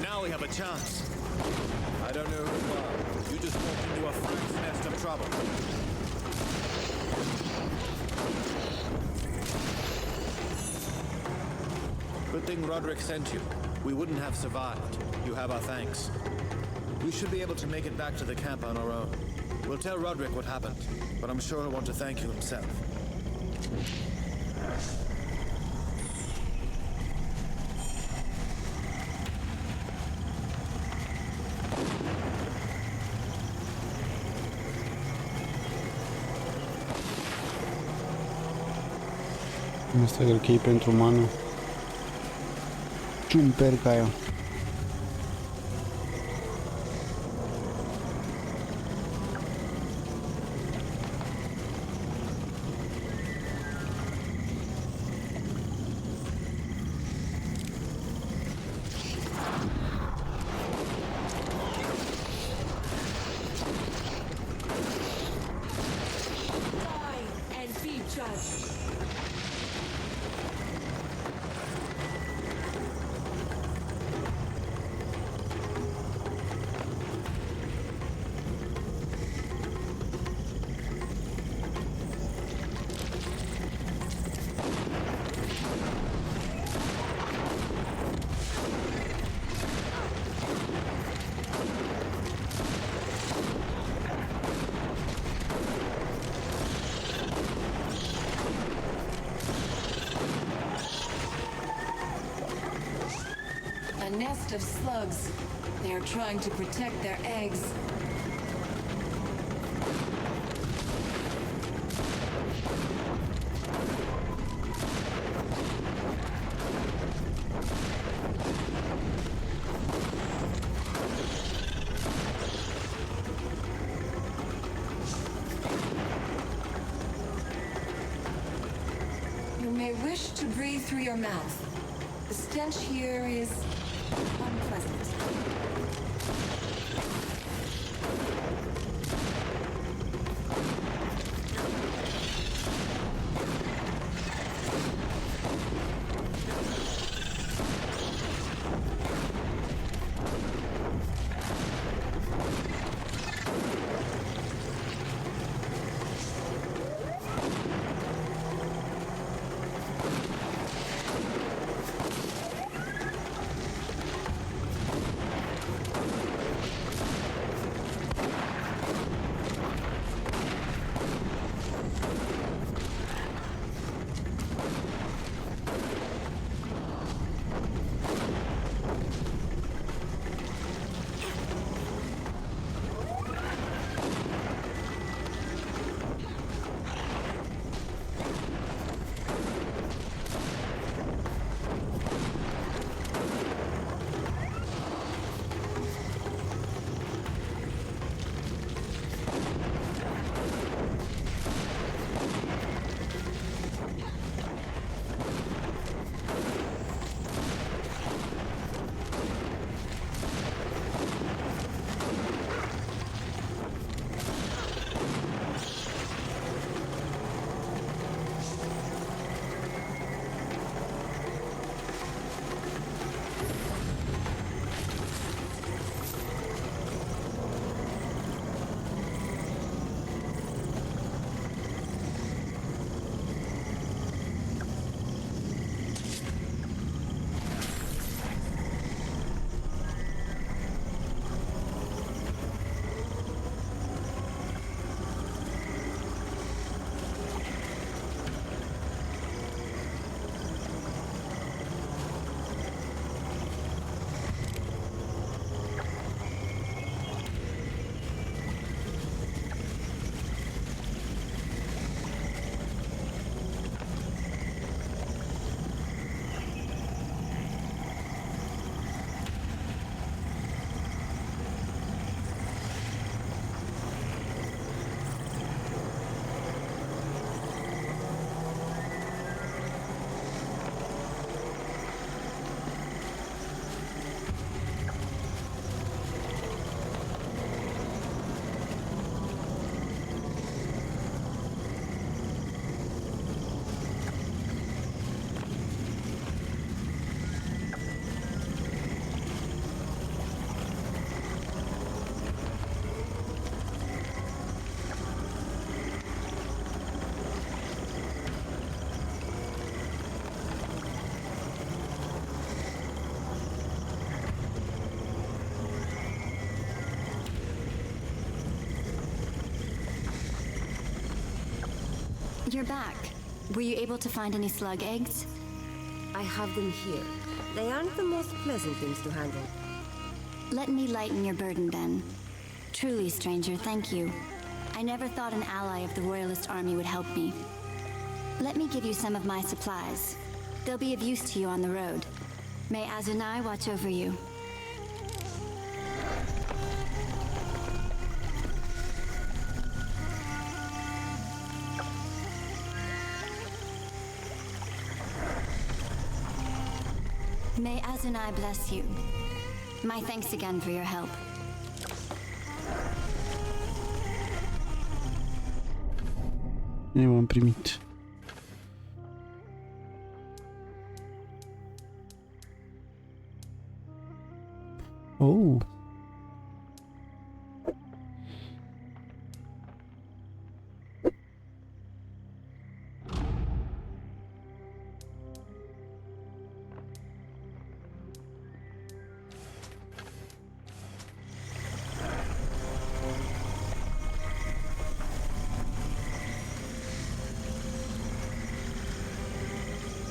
now we have a chance. I don't know who you are. You just walked into a frank's nest of trouble. Good thing Roderick sent you. We wouldn't have survived. You have our thanks. We should be able to make it back to the camp on our own. We'll tell Roderick what happened, but I'm sure he'll want to thank you himself.
Asta cred că e pentru mană. Ciumper ca ea.
And be judged.
A nest of slugs. They are trying to protect their eggs. You may wish to breathe through your mouth. The stench here is unpleasant.
You're back. Were you able to find any slug eggs?
I have them here. They aren't the most pleasant things to handle.
Let me lighten your burden then. Truly, stranger, thank you. I never thought an ally of the Royalist army would help me. Let me give you some of my supplies. They'll be of use to you on the road. May Azunai watch over you. May Azunai bless you. My thanks again for your help.
Eu am primit. Oh.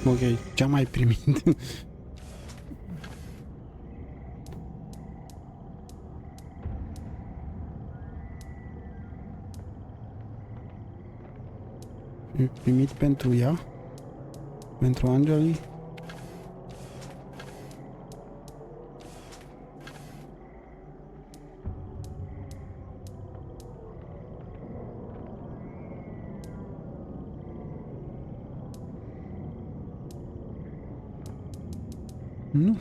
Ok, ce am mai primit? Primit pentru ea? Pentru Angelii? Nu.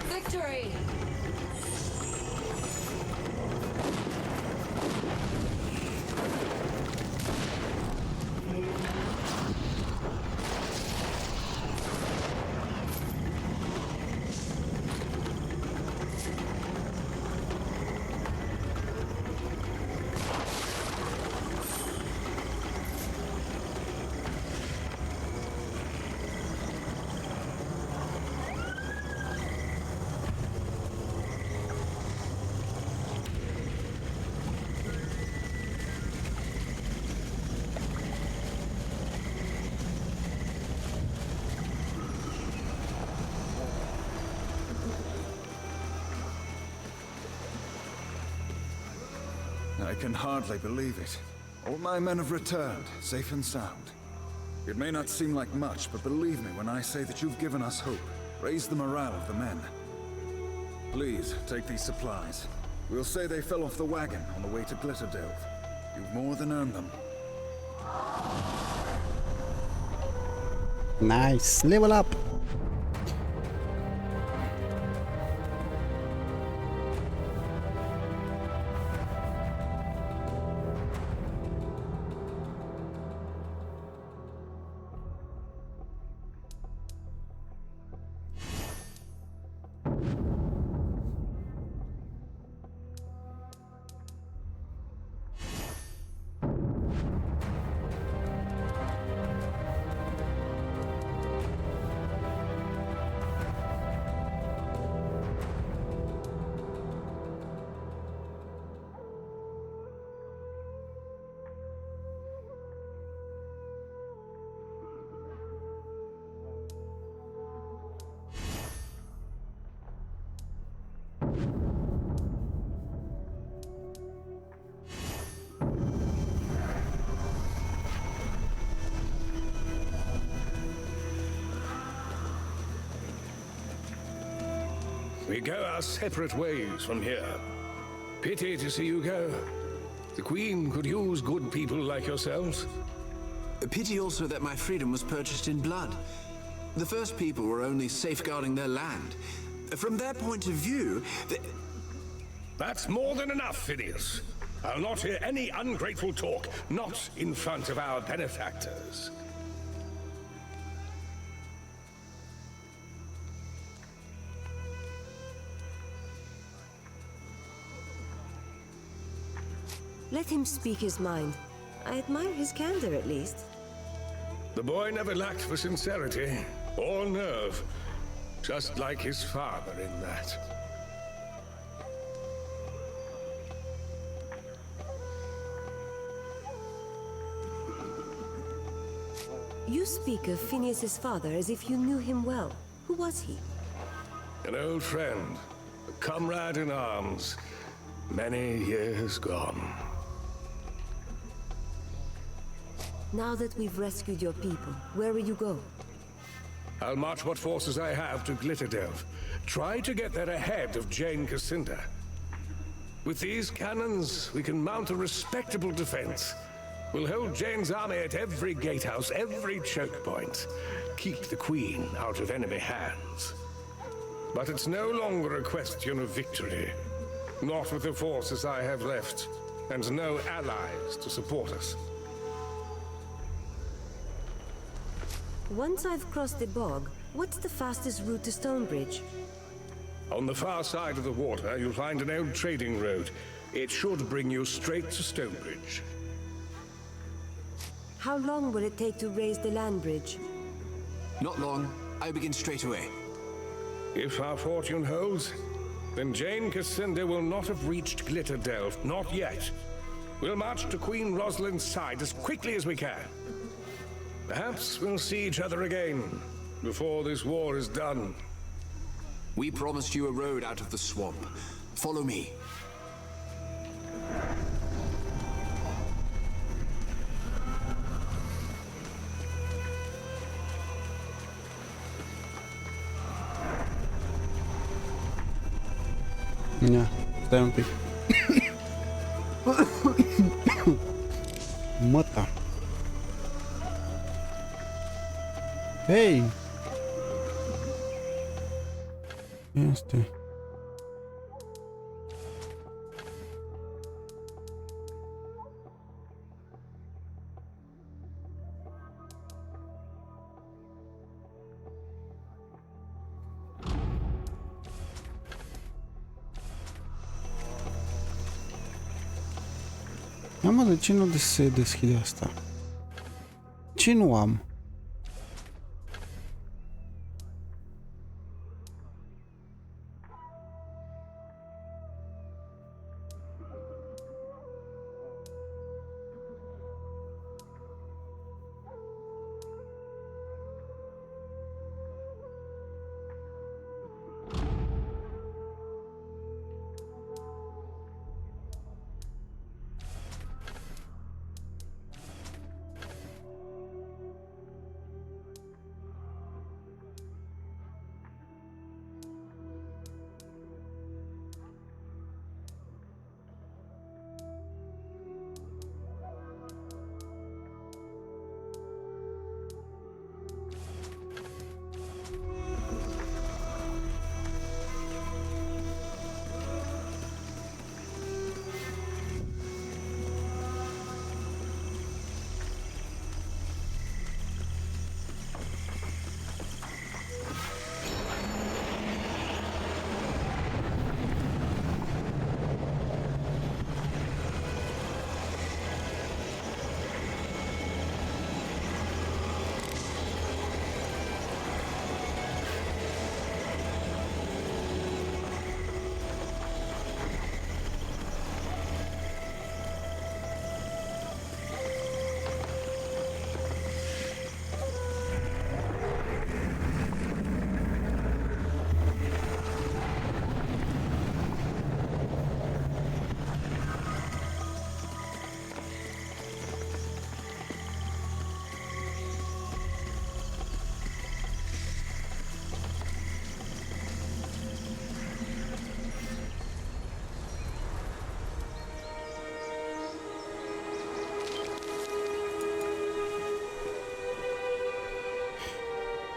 Victory!
I can hardly believe it. All my men have returned, safe and sound. It may not seem like much, but believe me when I say that you've given us hope. Raised the morale of the men. Please, take these supplies. We'll say they fell off the wagon on the way to Glitterdelve. You've more than earned them.
Nice. Level up.
We go our separate ways from here. Pity to see you go. The Queen could use good people like yourselves.
A pity also that my freedom was purchased in blood. The first people were only safeguarding their land. From their point of view,
That's more than enough, Phineas. I'll not hear any ungrateful talk, not in front of our benefactors.
Let him speak his mind. I admire his candor, at least.
The boy never lacked for sincerity or nerve, just like his father in that.
You speak of Phineas's father as if you knew him well. Who was he?
An old friend, a comrade in arms, many years gone.
Now that we've rescued your people, where will you go?
I'll march what forces I have to Glitterdelve. Try to get there ahead of Jane Cassinda. With these cannons, we can mount a respectable defense. We'll hold Jane's army at every gatehouse, every choke point. Keep the Queen out of enemy hands. But it's no longer a question of victory. Not with the forces I have left, and no allies to support us.
Once I've crossed the bog, what's the fastest route to Stonebridge?
On the far side of the water, you'll find an old trading road. It should bring you straight to Stonebridge.
How long will it take to raise the land bridge?
Not long. I begin straight away.
If our fortune holds, then Jane Cassinda will not have reached Glitterdelve. Not yet. We'll march to Queen Rosalind's side as quickly as we can. Perhaps we'll see each other again before this war is done.
We promised you a road out of the swamp. Follow me.
Ia, stai un pic. Măta. Hei! Este. Ia mă, de ce nu se deschide asta? Ce nu am?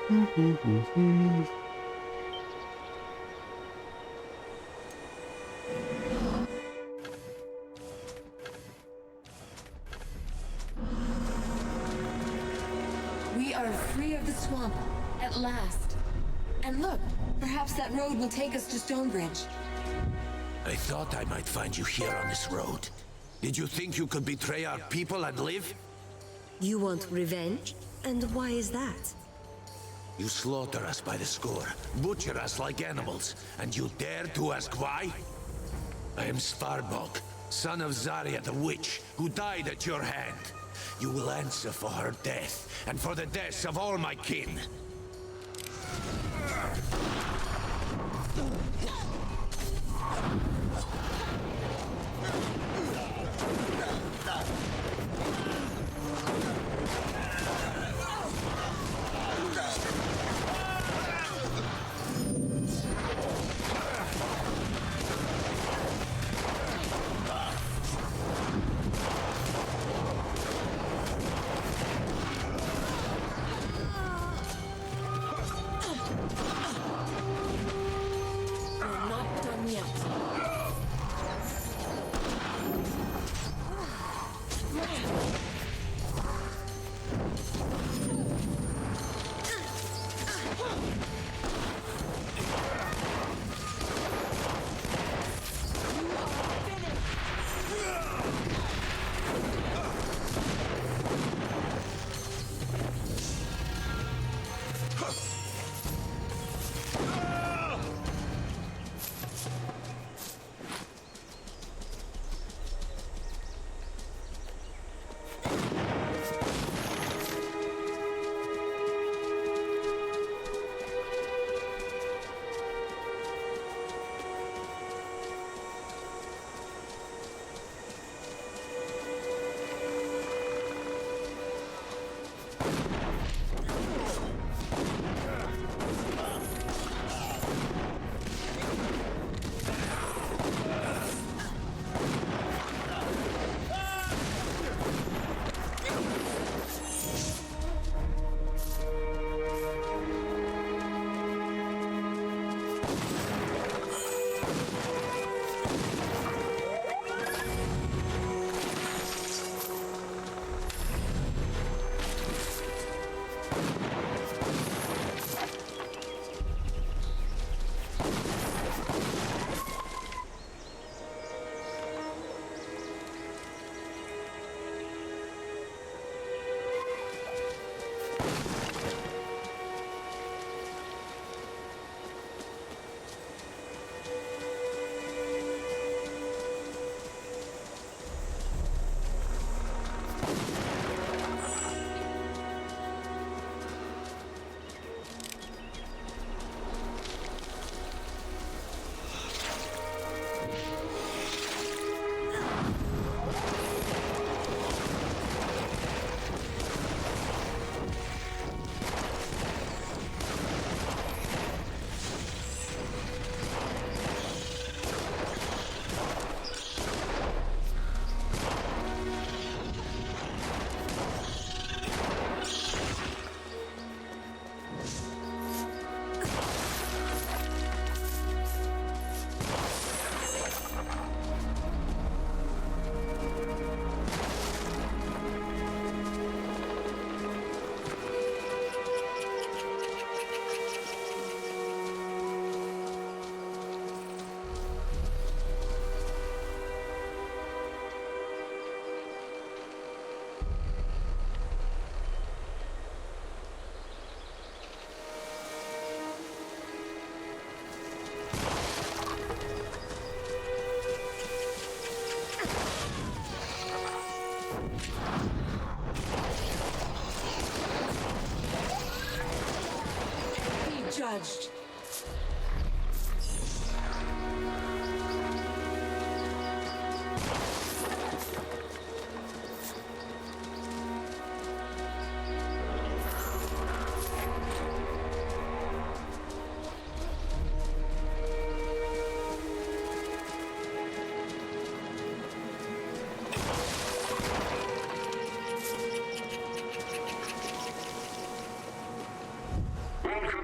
We are free of the swamp, at last. And look, perhaps that road will take us to Stonebridge.
I thought I might find you here on this road. Did you think you could betray our people and live?
You want revenge? And why is that?
You slaughter us by the score, butcher us like animals, and you dare to ask why? I am Svarbog, son of Zarya the Witch, who died at your hand. You will answer for her death, and for the deaths of all my kin.
We're not done yet. Judged.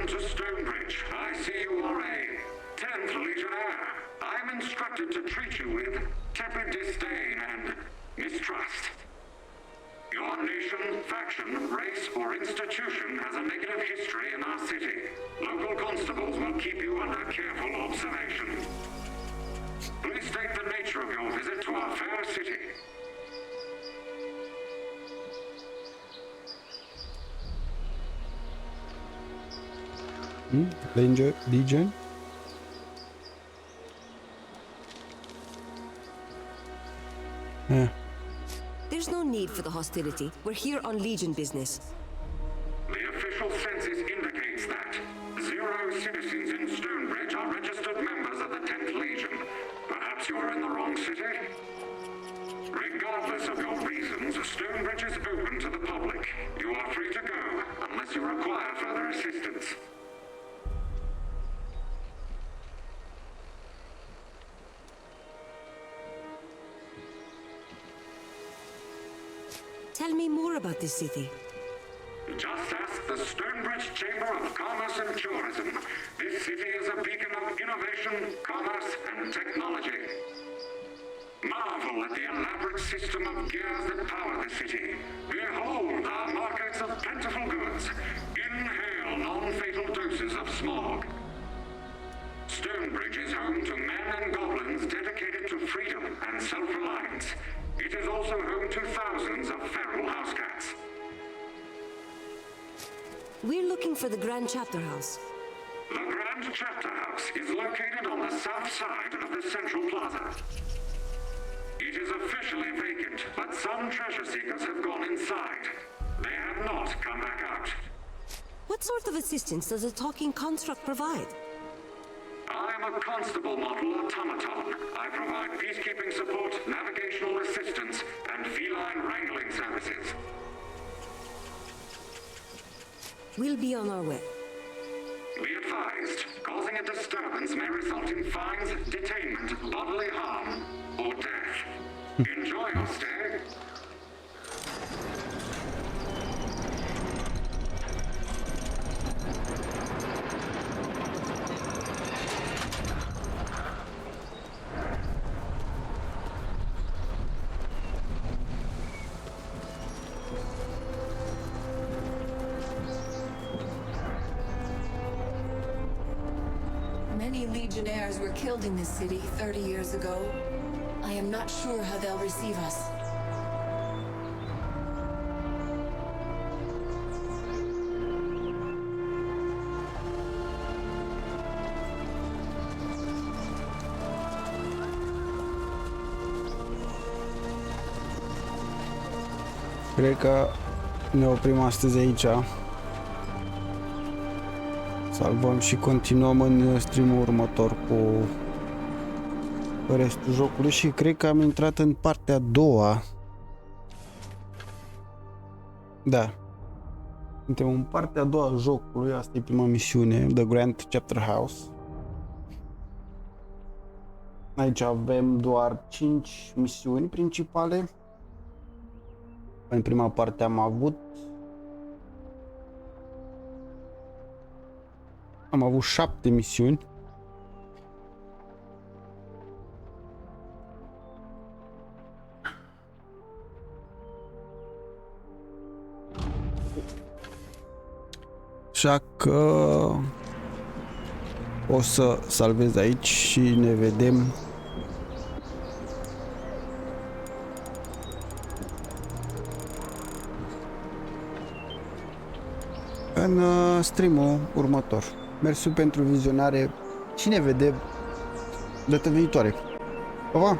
Welcome to Stonebridge. I see you are a 10th Legionnaire. I'm instructed to treat you with tepid disdain and mistrust. Your nation, faction, race, or institution has a negative history in our city. Local constables will keep you under careful observation. Please state the nature of your visit to our fair city.
Legion? Yeah.
There's no need for the hostility. We're here on Legion business.
The official census indicates that 0 citizens in Stonebridge are registered members of the 10th Legion. Perhaps you're in the wrong city? Regardless of your reasons, Stonebridge is open to the public. You are free to go, unless you require further assistance.
Tell me more about this city.
Just ask the Stonebridge Chamber of Commerce and Tourism. This city is a beacon of innovation, commerce, and technology. Marvel at the elaborate system of gears that power the city. Behold our markets of plentiful goods. Inhale non-fatal doses of smog. Stonebridge is home to men and goblins dedicated to freedom and self-reliance. It is also home to thousands of feral house cats.
We're looking for the Grand Chapter House.
The Grand Chapter House is located on the south side of the Central Plaza. It is officially vacant, but some treasure seekers have gone inside. They have not come back out.
What sort of assistance does a talking construct provide?
I'm a constable model automaton. I provide peacekeeping support, navigational assistance, and feline wrangling services.
We'll be on our way.
Be advised, causing a disturbance may result in fines, detainment, bodily harm, or death. Enjoy your stay.
Many Legionnaires were killed in this city 30 years ago. I am not sure how they'll receive us.
Cred că ne oprim astăzi aici. Salvăm și continuăm în streamul următor cu restul jocului și cred că am intrat în partea a doua. Da. Suntem în partea a doua a jocului, asta e prima misiune, The Grand Chapter House. Aici avem doar 5 misiuni principale. În prima parte am avut 7 misiuni. Așa că o să salvez aici și ne vedem în streamul următor. Mersi pentru vizionare și ne vedem data viitoare. Pa, pa!